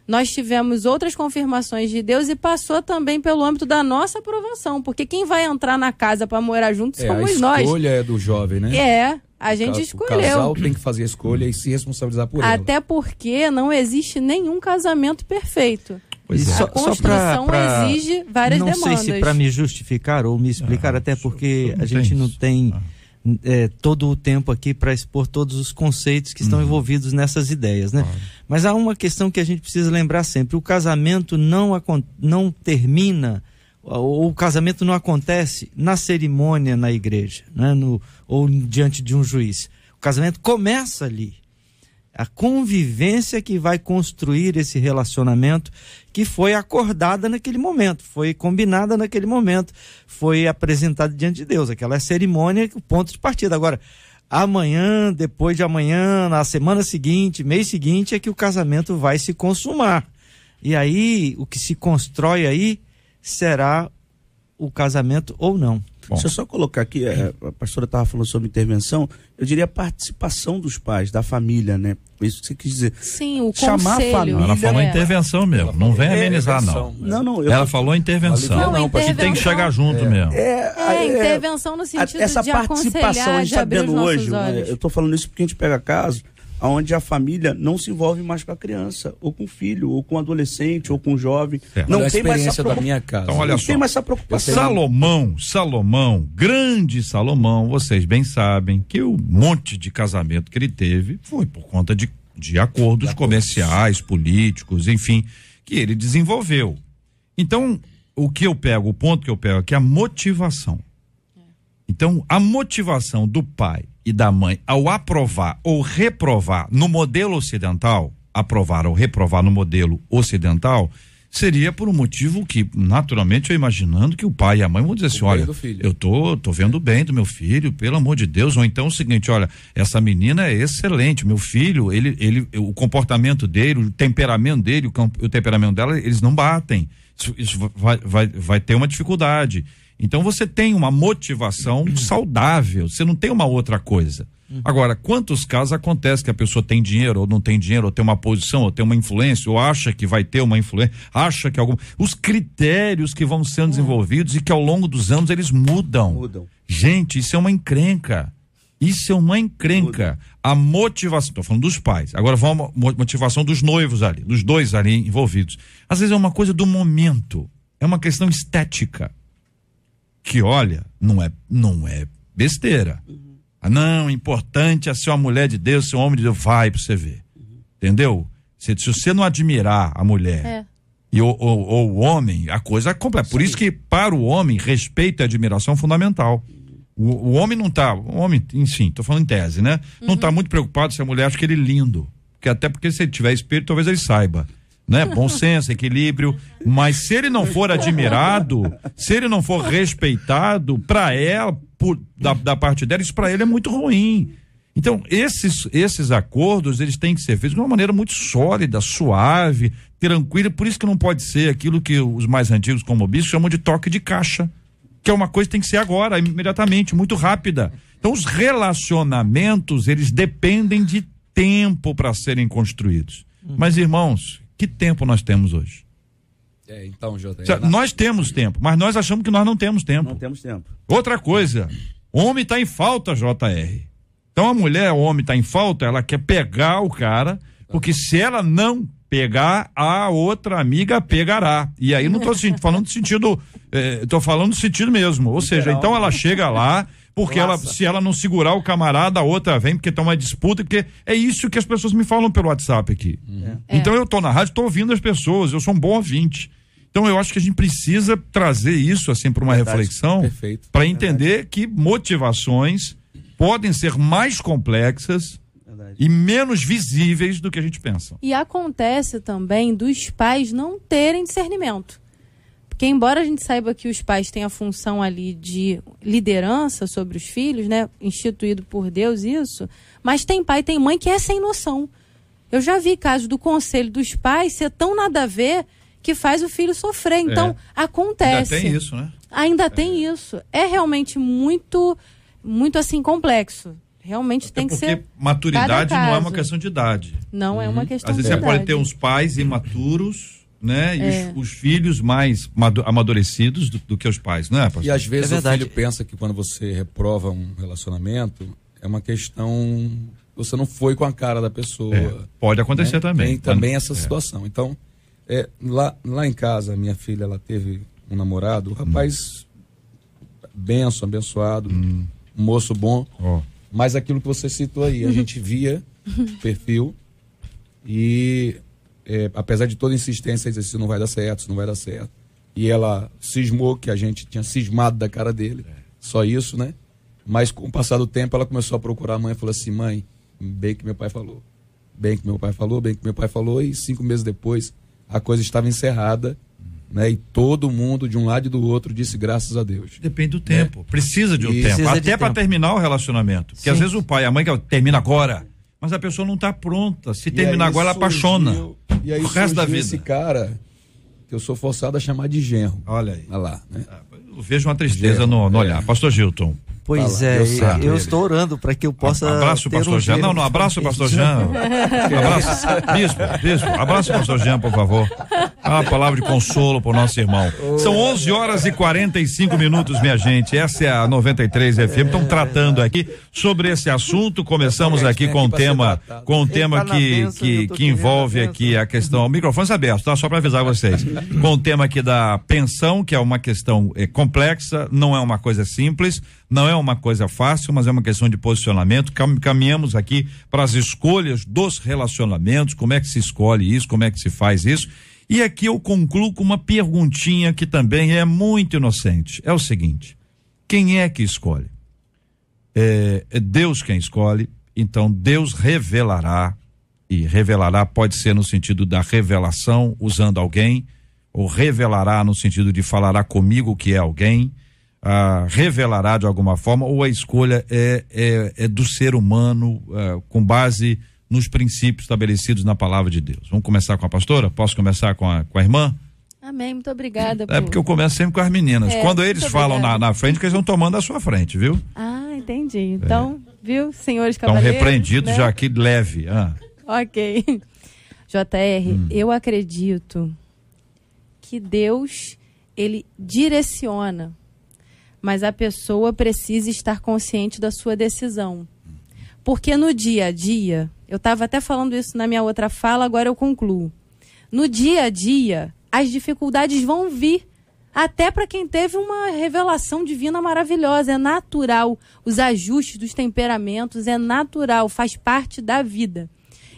nós tivemos outras confirmações de Deus e passou também pelo âmbito da nossa aprovação. Porque quem vai entrar na casa para morar junto somos nós. A escolha é do jovem, né? A gente escolheu. O casal tem que fazer a escolha e se responsabilizar por ela. Até porque não existe nenhum casamento perfeito. Pois é. A construção exige várias demandas. Não sei se para me justificar ou me explicar, até porque a gente não tem todo o tempo aqui para expor todos os conceitos que estão envolvidos nessas ideias, né? Mas há uma questão que a gente precisa lembrar sempre: o casamento não termina, ou o casamento não acontece na cerimônia na igreja, né? Ou diante de um juiz. O casamento começa ali. A convivência que vai construir esse relacionamento que foi acordada naquele momento, foi combinada naquele momento, foi apresentada diante de Deus. Aquela cerimônia, o ponto de partida. Agora, amanhã, depois de amanhã, na semana seguinte, mês seguinte, é que o casamento vai se consumar. E aí, o que se constrói aí será o casamento ou não. Bom. Deixa eu só colocar aqui, a pastora estava falando sobre intervenção, eu diria a participação dos pais, da família, né? Isso que você quis dizer. Sim, o chamar conselho. a família. Ela falou intervenção mesmo, não vem amenizar, não. Não, ela falou intervenção. Não, que tem que chegar junto mesmo. Intervenção no sentido essa de participação, aconselhar, a gente está vendo hoje, olhos. eu estou falando isso porque a gente pega caso onde a família não se envolve mais com a criança, ou com o filho, ou com o adolescente, ou com o jovem. Não tem mais essa da minha casa. Então, olha não só. tem mais essa preocupação. Salomão, grande Salomão, vocês bem sabem que o monte de casamento que ele teve foi por conta de acordos comerciais, políticos, enfim, que ele desenvolveu. Então, o ponto que eu pego aqui é a motivação. Então, a motivação do pai e da mãe ao aprovar ou reprovar no modelo ocidental, aprovar ou reprovar no modelo ocidental, seria por um motivo que, naturalmente, eu imaginando que o pai e a mãe vão dizer assim: olha, eu tô vendo o bem do meu filho, pelo amor de Deus. Ou então o seguinte: olha, essa menina é excelente, meu filho, o comportamento dele, o temperamento dele, o temperamento dela, eles não batem. Isso vai ter uma dificuldade. Então você tem uma motivação saudável, você não tem uma outra coisa. Agora, quantos casos acontece que a pessoa tem dinheiro ou não tem dinheiro, ou tem uma posição, ou tem uma influência, ou acha que vai ter uma influência, acha que os critérios que vão sendo desenvolvidos e que ao longo dos anos eles mudam. Gente, isso é uma encrenca. A motivação, estou falando dos pais, agora vamos a motivação dos noivos ali, dos dois ali envolvidos. Às vezes é uma coisa do momento, é uma questão estética. Que olha, não é besteira. Não, importante é ser uma mulher de Deus, ser um homem de Deus, vai pra você ver. Entendeu? Se você não admirar a mulher ou o homem, a coisa é completa. Por isso que para o homem, respeito e admiração é fundamental. O homem não tá, enfim, tô falando em tese, né? Não tá muito preocupado se a mulher acha que ele é lindo. Até porque se ele tiver espírito, talvez ele saiba. Né? Bom senso, equilíbrio, mas se ele não for admirado, se ele não for respeitado, para ela, da parte dela, isso para ele é muito ruim. Então, esses acordos, eles têm que ser feitos de uma maneira muito sólida, suave, tranquila, por isso que não pode ser aquilo que os mais antigos, como o bispo, chamam de toque de caixa, que é uma coisa que tem que ser agora, imediatamente, muito rápida. Então, os relacionamentos, eles dependem de tempo para serem construídos. Mas, irmãos, que tempo nós temos hoje? Então, Jota, nós temos tempo, mas nós achamos que nós não temos tempo. Não temos tempo. Outra coisa, homem está em falta, JR. Então a mulher, o homem está em falta, ela quer pegar o cara, porque se ela não pegar, a outra amiga pegará. E aí não estou falando no sentido, estou falando no sentido mesmo. Ou seja, então ela chega lá, porque se ela não segurar o camarada, a outra vem, porque tá uma disputa, porque é isso que as pessoas me falam pelo WhatsApp aqui. Então eu tô na rádio, tô ouvindo as pessoas, eu sou um bom ouvinte. Então eu acho que a gente precisa trazer isso assim para uma reflexão, para entender que motivações podem ser mais complexas e menos visíveis do que a gente pensa. E acontece também dos pais não terem discernimento. Porque embora a gente saiba que os pais têm a função ali de liderança sobre os filhos, né, instituído por Deus isso, mas tem pai, tem mãe que é sem noção. Eu já vi casos do conselho dos pais ser tão nada a ver que faz o filho sofrer. Então, acontece. Ainda tem isso, né? Ainda tem isso. É realmente muito, muito assim, complexo. Realmente tem que ser. Porque maturidade não é uma questão de idade. Não é uma questão de idade. Às vezes você pode ter uns pais imaturos, né? E os filhos mais amadurecidos do que os pais, não é, pastor? E às vezes o filho pensa que quando você reprova um relacionamento, é uma questão, você não foi com a cara da pessoa. Pode acontecer, né? Também. Tem também essa situação. Então, lá em casa, minha filha, ela teve um namorado, um rapaz abençoado, um moço bom, mas aquilo que você citou aí, a gente via o perfil e apesar de toda insistência, dizia, isso não vai dar certo, isso não vai dar certo. E ela cismou que a gente tinha cismado da cara dele, só isso, né? Mas com o passar do tempo, ela começou a procurar a mãe e falou assim, mãe, bem que meu pai falou. Bem que meu pai falou, e 5 meses depois a coisa estava encerrada, né? E todo mundo, de um lado e do outro, disse graças a Deus. Depende do tempo, precisa de um tempo, até para terminar o relacionamento. Porque às vezes o pai e a mãe quer termina agora, mas a pessoa não está pronta. Se terminar agora, ela apaixona. E aí o resto da vida. Esse cara, que eu sou forçado a chamar de genro. Olha aí. Olha lá, né? Eu vejo uma tristeza no olhar. Pastor Gilton. Pois eu estou orando para que eu possa. Abraço o pastor Jean. Não, abraço o pastor Jean. Bispo, abraço o pastor Jean, por favor. Uma palavra de consolo para o nosso irmão. São 11h45, minha gente. Essa é a 93 FM. Estão tratando aqui sobre esse assunto. Começamos aqui com um tema que envolve aqui a questão. Microfones abertos, tá? Só para avisar vocês. Com o tema aqui da pensão, que é uma questão complexa, não é uma coisa simples. Não é uma coisa fácil, mas é uma questão de posicionamento. Caminhamos aqui para as escolhas dos relacionamentos, como é que se escolhe isso, como é que se faz isso. E aqui eu concluo com uma perguntinha que também é muito inocente. É o seguinte: quem é que escolhe? É Deus quem escolhe, então Deus revelará, e revelará pode ser no sentido da revelação, usando alguém, ou revelará no sentido de falará comigo que é alguém. Revelará de alguma forma, ou a escolha é do ser humano, com base nos princípios estabelecidos na palavra de Deus. Vamos começar com a pastora? Posso começar com a irmã? Amém, muito obrigada. Porque eu começo sempre com as meninas. Quando eles falam na frente, que eles vão tomando a sua frente, viu? Entendi. Então, viu, senhores cavaleiros? Estão repreendidos, né? Já aqui leve. Ok. JR, eu acredito que Deus, ele direciona, mas a pessoa precisa estar consciente da sua decisão. Porque no dia a dia, eu estava até falando isso na minha outra fala, agora eu concluo. No dia a dia, as dificuldades vão vir, até para quem teve uma revelação divina maravilhosa. É natural, os ajustes dos temperamentos, é natural, faz parte da vida.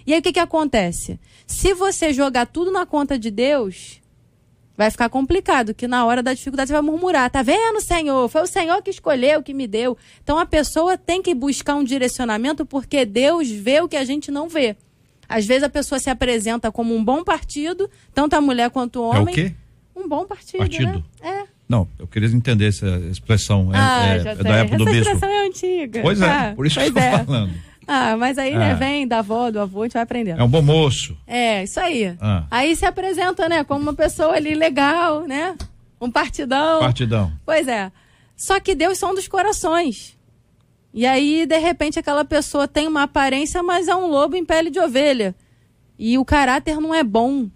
E aí o que acontece? Se você jogar tudo na conta de Deus, vai ficar complicado, que na hora da dificuldade você vai murmurar. Tá vendo, Senhor? Foi o Senhor que escolheu, que me deu. Então a pessoa tem que buscar um direcionamento, porque Deus vê o que a gente não vê. Às vezes a pessoa se apresenta como um bom partido, tanto a mulher quanto o homem. É o quê? Um bom partido. Né? Não, eu queria entender essa expressão. É da época do bispo. Essa expressão é antiga. Pois é, por isso que eu tô falando. Mas aí, né, vem da avó, do avô, a gente vai aprendendo. É um bom moço. Isso aí. Aí se apresenta, né, como uma pessoa ali legal, né? Um partidão. Pois é. Só que Deus são dos corações. E aí, de repente, aquela pessoa tem uma aparência, mas é um lobo em pele de ovelha. E o caráter não é bom,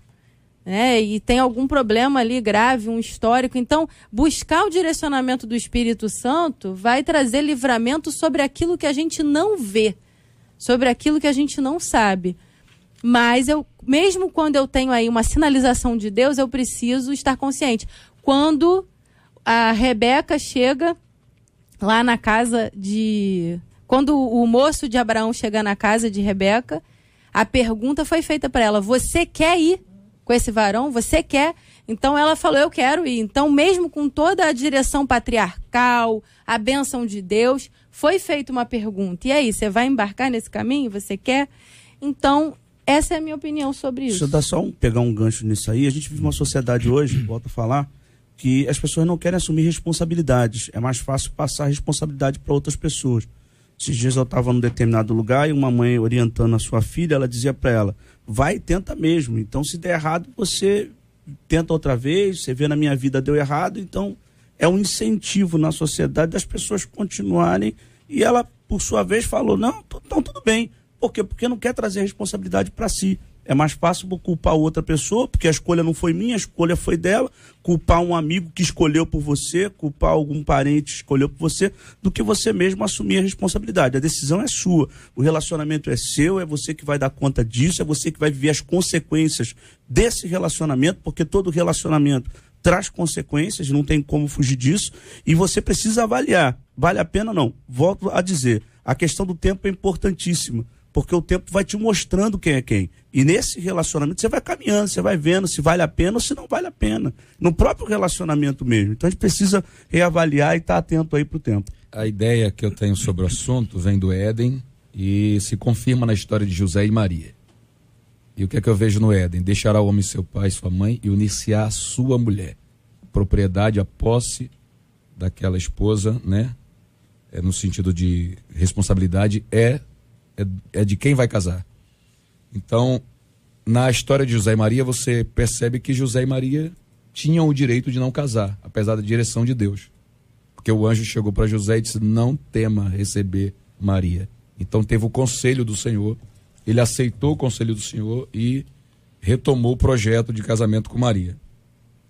né? E tem algum problema ali grave, um histórico. Então, buscar o direcionamento do Espírito Santo vai trazer livramento sobre aquilo que a gente não vê, sobre aquilo que a gente não sabe. Mas mesmo quando eu tenho aí uma sinalização de Deus, eu preciso estar consciente. Quando a Rebeca chega lá na casa quando o moço de Abraão chega na casa de Rebeca, a pergunta foi feita para ela: você quer ir com esse varão? Você quer? Então ela falou: eu quero ir. Então, mesmo com toda a direção patriarcal, a bênção de Deus, foi feita uma pergunta. E aí, você vai embarcar nesse caminho? Você quer? Então, essa é a minha opinião sobre isso. Deixa eu dar só pegar um gancho nisso aí. A gente vive uma sociedade hoje, volto a falar, que as pessoas não querem assumir responsabilidades. É mais fácil passar a responsabilidade para outras pessoas. Esses dias eu estava num determinado lugar e uma mãe orientando a sua filha, ela dizia para ela: vai e tenta mesmo. Então, se der errado, você tenta outra vez. Você vê, na minha vida deu errado. Então, é um incentivo na sociedade das pessoas continuarem. E ela, por sua vez, falou: não, então tudo bem. Por quê? Porque não quer trazer responsabilidade para si. É mais fácil culpar outra pessoa, porque a escolha não foi minha, a escolha foi dela, culpar um amigo que escolheu por você, culpar algum parente que escolheu por você, do que você mesmo assumir a responsabilidade. A decisão é sua, o relacionamento é seu, é você que vai dar conta disso, é você que vai viver as consequências desse relacionamento, porque todo relacionamento traz consequências, não tem como fugir disso, e você precisa avaliar, vale a pena ou não. Volto a dizer, a questão do tempo é importantíssima, porque o tempo vai te mostrando quem é quem. E nesse relacionamento você vai caminhando, você vai vendo se vale a pena ou se não vale a pena. No próprio relacionamento mesmo. Então a gente precisa reavaliar e estar atento aí para o tempo. A ideia que eu tenho sobre o assunto vem do Éden e se confirma na história de José e Maria. E o que é que eu vejo no Éden? Deixará o homem seu pai e sua mãe e unir-se à sua mulher. A propriedade, a posse daquela esposa, né? No sentido de responsabilidade, é de quem vai casar. Então, na história de José e Maria, você percebe que José e Maria tinham o direito de não casar, apesar da direção de Deus. Porque o anjo chegou para José e disse, não tema receber Maria. Então teve o conselho do Senhor, ele aceitou o conselho do Senhor e retomou o projeto de casamento com Maria.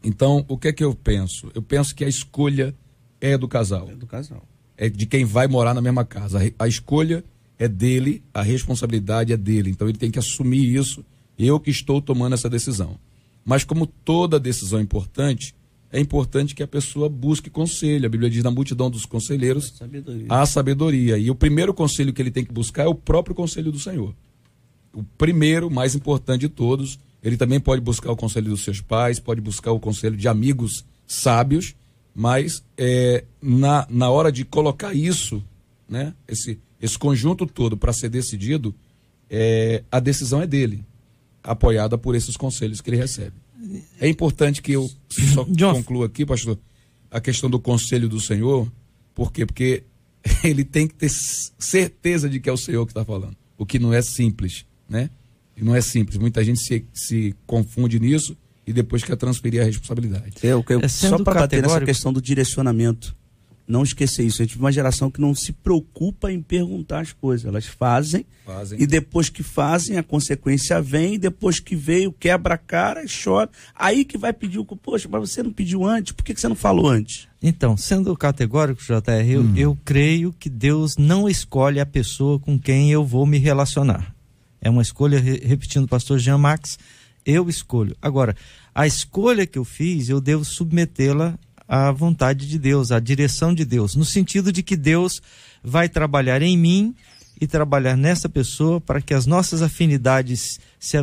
Então, o que é que eu penso? Eu penso que a escolha é do casal. É do casal. É de quem vai morar na mesma casa. A escolha é dele, a responsabilidade é dele. Então ele tem que assumir isso, eu que estou tomando essa decisão. Mas como toda decisão é importante que a pessoa busque conselho. A Bíblia diz, na multidão dos conselheiros, há sabedoria. E o primeiro conselho que ele tem que buscar é o próprio conselho do Senhor. O primeiro, mais importante de todos, ele também pode buscar o conselho dos seus pais, pode buscar o conselho de amigos sábios, mas na hora de colocar isso, né, esse conjunto todo para ser decidido, a decisão é dele, apoiada por esses conselhos que ele recebe. É importante que eu só conclua aqui, pastor, a questão do conselho do Senhor. Por quê? Porque ele tem que ter certeza de que é o Senhor que está falando, o que não é simples, né? E não é simples, muita gente se confunde nisso e depois quer transferir a responsabilidade. Só para bater nessa questão do direcionamento, não esquecer isso. A gente vive uma geração que não se preocupa em perguntar as coisas. Elas fazem. E depois que fazem, a consequência vem, e depois que veio, quebra a cara e chora. Aí que vai pedir o... Poxa, mas você não pediu antes? Por que você não falou antes? Então, sendo categórico, JR, eu creio que Deus não escolhe a pessoa com quem eu vou me relacionar. É uma escolha, repetindo o pastor Jean Max, eu escolho. Agora, a escolha que eu fiz, eu devo submetê-la à vontade de Deus, à direção de Deus, no sentido de que Deus vai trabalhar em mim e trabalhar nessa pessoa para que as nossas afinidades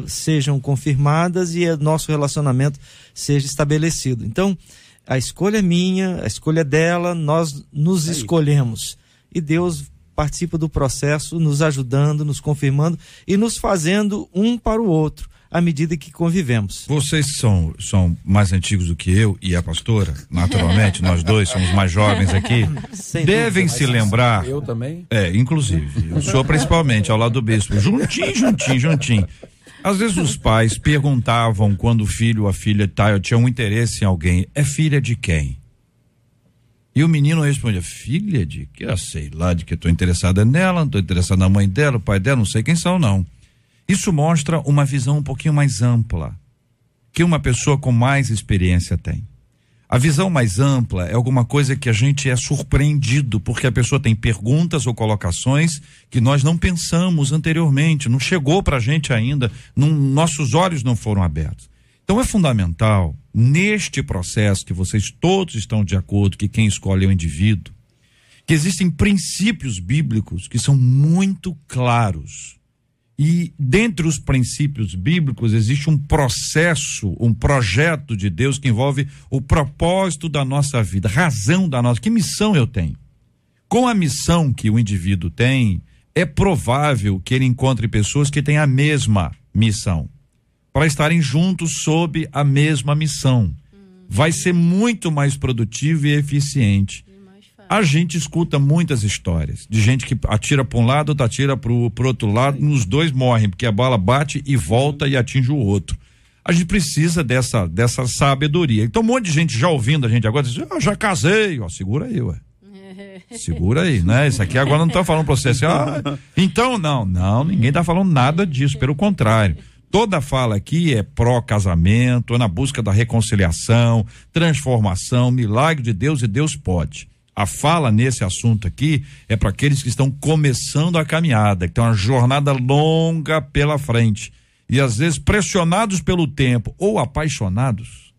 sejam confirmadas e o nosso relacionamento seja estabelecido. Então, a escolha é minha, a escolha é dela, nós nos escolhemos. E Deus participa do processo, nos ajudando, nos confirmando e nos fazendo um para o outro, à medida que convivemos. Vocês são mais antigos do que eu e a pastora, naturalmente, nós dois somos mais jovens aqui, devem se lembrar. Eu também? Inclusive, o senhor principalmente, ao lado do bispo, juntinho. Às vezes os pais perguntavam quando o filho ou a filha tinha um interesse em alguém, é filha de quem? E o menino respondia, filha de que? Sei lá, de que estou interessada nela, não estou interessada na mãe dela, o pai dela, não sei quem são não. Isso mostra uma visão um pouquinho mais ampla que uma pessoa com mais experiência tem. A visão mais ampla é alguma coisa que a gente é surpreendido porque a pessoa tem perguntas ou colocações que nós não pensamos anteriormente, não chegou pra gente ainda, nossos olhos não foram abertos. Então é fundamental, neste processo que vocês todos estão de acordo que quem escolhe é o indivíduo, que existem princípios bíblicos que são muito claros. E dentre os princípios bíblicos existe um processo, um projeto de Deus que envolve o propósito da nossa vida, razão da nossa, que missão eu tenho? Com a missão que o indivíduo tem, é provável que ele encontre pessoas que têm a mesma missão, para estarem juntos sob a mesma missão. Vai ser muito mais produtivo e eficiente. A gente escuta muitas histórias de gente que atira para um lado, outra atira pro outro lado, nos dois morrem, porque a bala bate e volta e atinge o outro. A gente precisa dessa sabedoria. Então um monte de gente já ouvindo a gente agora, diz, já casei, segura aí, segura aí, né? Isso aqui agora não tá falando pra você assim, então não, ninguém tá falando nada disso, pelo contrário. Toda fala aqui é pró-casamento, é na busca da reconciliação, transformação, milagre de Deus, e Deus pode. A fala nesse assunto aqui é para aqueles que estão começando a caminhada, que tem uma jornada longa pela frente e às vezes pressionados pelo tempo ou apaixonados,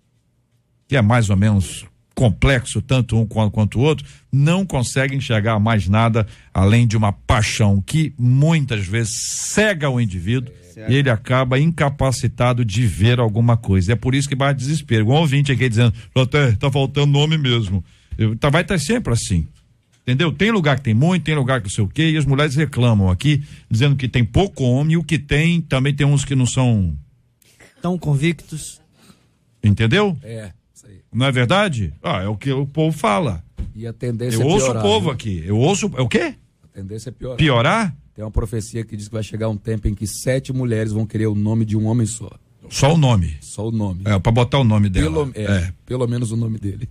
que é mais ou menos complexo, tanto um quanto o outro, não conseguem enxergar mais nada além de uma paixão que muitas vezes cega o indivíduo e ele acaba incapacitado de ver alguma coisa. É por isso que bate desespero. Um ouvinte aqui dizendo, tá faltando nome mesmo. Vai estar sempre assim, entendeu? Tem lugar que tem muito, tem lugar que não sei o quê, e as mulheres reclamam aqui, dizendo que tem pouco homem, e o que tem, também tem uns que não são tão convictos. Entendeu? Isso aí. Não é verdade? É o que o povo fala. E a tendência Eu é ouço piorar, o povo viu? aqui, eu ouço, é o quê? A tendência é piorar. Piorar? Tem uma profecia que diz que vai chegar um tempo em que 7 mulheres vão querer o nome de um homem só. Só o nome. Só o nome. Pra botar o nome dela. Pelo menos o nome dele.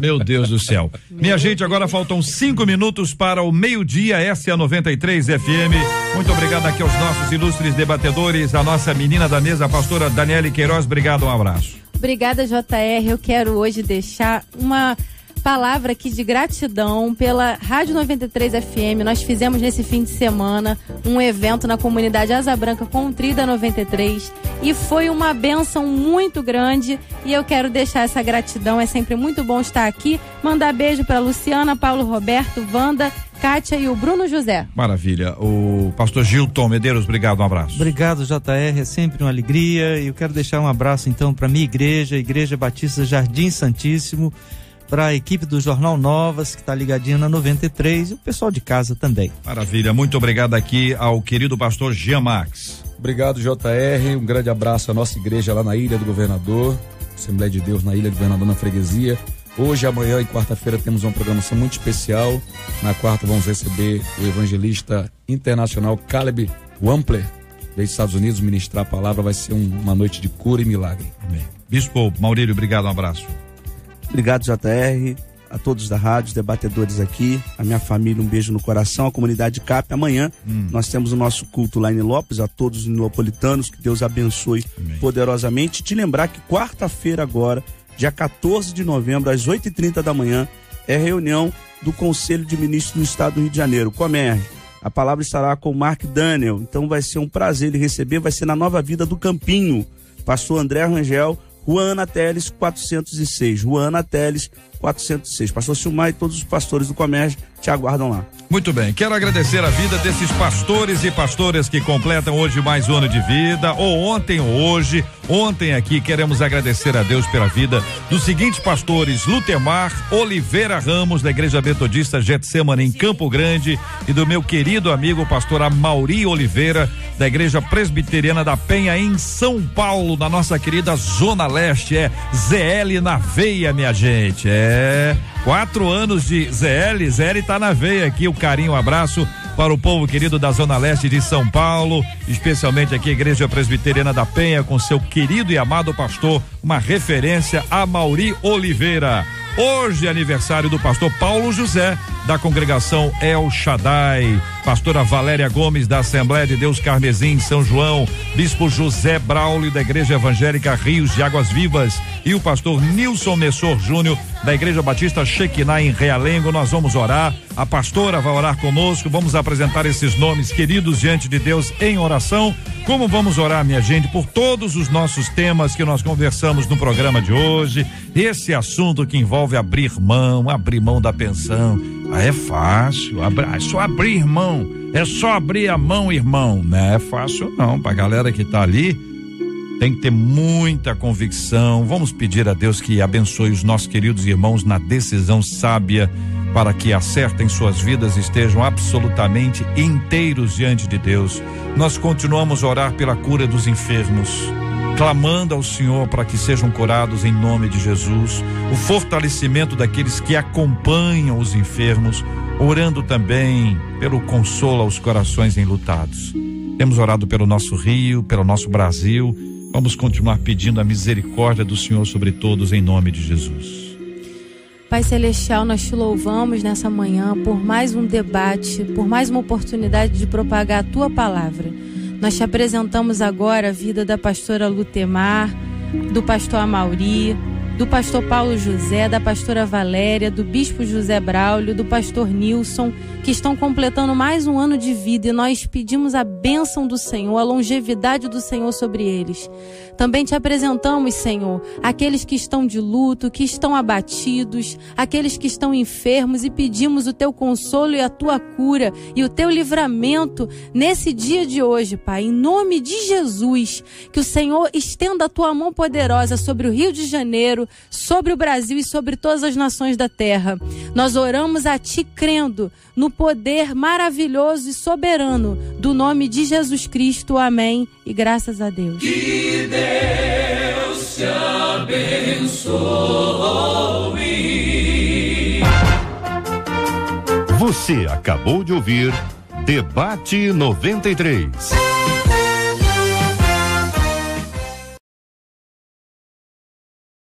Meu Deus do céu. Minha gente, agora faltam 5 minutos para o meio-dia. Essa é a 93 FM. Muito obrigado aqui aos nossos ilustres debatedores, a nossa menina da mesa, a pastora Daniele Queiroz. Obrigado, um abraço. Obrigada, JR. Eu quero hoje deixar uma palavra aqui de gratidão pela Rádio 93 FM. Nós fizemos nesse fim de semana um evento na comunidade Asa Branca com o Tri da 93 e foi uma bênção muito grande, e eu quero deixar essa gratidão. É sempre muito bom estar aqui. Mandar beijo para Luciana, Paulo Roberto, Wanda, Kátia e o Bruno José. Maravilha. O pastor Gilton Medeiros, obrigado, um abraço. Obrigado, JR, é sempre uma alegria, e eu quero deixar um abraço então para minha igreja, Igreja Batista Jardim Santíssimo, para a equipe do Jornal Novas, que está ligadinha na 93, e o pessoal de casa também. Maravilha, muito obrigado aqui ao querido pastor Jean Max. Obrigado, JR, um grande abraço à nossa igreja lá na Ilha do Governador, Assembleia de Deus na Ilha do Governador, na Freguesia. Hoje, amanhã e quarta-feira temos uma programação muito especial. Na quarta vamos receber o evangelista internacional Caleb Wampler, dos Estados Unidos, ministrar a palavra. Vai ser uma noite de cura e milagre. Amém. Bispo Maurílio, obrigado, um abraço. Obrigado, JR, a todos da rádio, os debatedores aqui, a minha família, um beijo no coração, a comunidade CAP. Amanhã nós temos o nosso culto lá em Nilópolis, a todos os nilopolitanos, que Deus abençoe poderosamente. Te lembrar que quarta-feira agora, dia 14 de novembro, às 8h30 da manhã, é reunião do Conselho de Ministros do Estado do Rio de Janeiro, Comerg. A palavra estará com o Mark Daniel, então vai ser um prazer ele receber, vai ser na Nova Vida do Campinho, pastor André Rangel, Rua Ana Teles 406, Rua Ana Teles 406. Pastor Silmar e todos os pastores do Comerg te aguardam lá. Muito bem, quero agradecer a vida desses pastores e pastoras que completam hoje mais um ano de vida, ou ontem ou hoje. Ontem aqui queremos agradecer a Deus pela vida dos seguintes pastores: Lutemar Oliveira Ramos, da Igreja Metodista Getsemane em Campo Grande, e do meu querido amigo pastor Amauri Oliveira, da Igreja Presbiteriana da Penha em São Paulo, na nossa querida Zona Leste. É ZL na veia, minha gente. 4 anos de ZL tá na veia aqui. O carinho, um abraço para o povo querido da Zona Leste de São Paulo, especialmente aqui a Igreja Presbiteriana da Penha, com seu querido e amado pastor, uma referência, Amauri Oliveira. Hoje é aniversário do pastor Paulo José, da congregação El Shaddai, pastora Valéria Gomes, da Assembleia de Deus Carmesim em São João, bispo José Braulio, da Igreja Evangélica Rios de Águas Vivas, e o pastor Nilson Messor Júnior, da Igreja Batista Shekinah em Realengo. Nós vamos orar, a pastora vai orar conosco, vamos apresentar esses nomes queridos diante de Deus em oração. Como vamos orar, minha gente, por todos os nossos temas que nós conversamos no programa de hoje, esse assunto que envolve abrir mão da pensão. É fácil, é só abrir mão, é só abrir a mão, irmão. Não é fácil não, pra galera que tá ali, tem que ter muita convicção. Vamos pedir a Deus que abençoe os nossos queridos irmãos na decisão sábia, para que acertem suas vidas e estejam absolutamente inteiros diante de Deus. Nós continuamos a orar pela cura dos enfermos, clamando ao Senhor para que sejam curados em nome de Jesus, o fortalecimento daqueles que acompanham os enfermos, orando também pelo consolo aos corações enlutados. Temos orado pelo nosso Rio, pelo nosso Brasil. Vamos continuar pedindo a misericórdia do Senhor sobre todos em nome de Jesus. Pai Celestial, nós te louvamos nessa manhã por mais um debate, por mais uma oportunidade de propagar a tua palavra. Nós te apresentamos agora a vida da pastora Lutemar, do pastor Amauri, do pastor Paulo José, da pastora Valéria, do bispo José Braulio, do pastor Nilson, que estão completando mais um ano de vida, e nós pedimos a bênção do Senhor, a longevidade do Senhor sobre eles. Também te apresentamos, Senhor, aqueles que estão de luto, que estão abatidos, aqueles que estão enfermos, e pedimos o teu consolo e a tua cura e o teu livramento nesse dia de hoje, Pai, em nome de Jesus, que o Senhor estenda a tua mão poderosa sobre o Rio de Janeiro, sobre o Brasil e sobre todas as nações da terra. Nós oramos a ti crendo no poder maravilhoso e soberano do nome de Jesus Cristo. Amém. E graças a Deus. Que Deus te abençoe. Você acabou de ouvir Debate 93.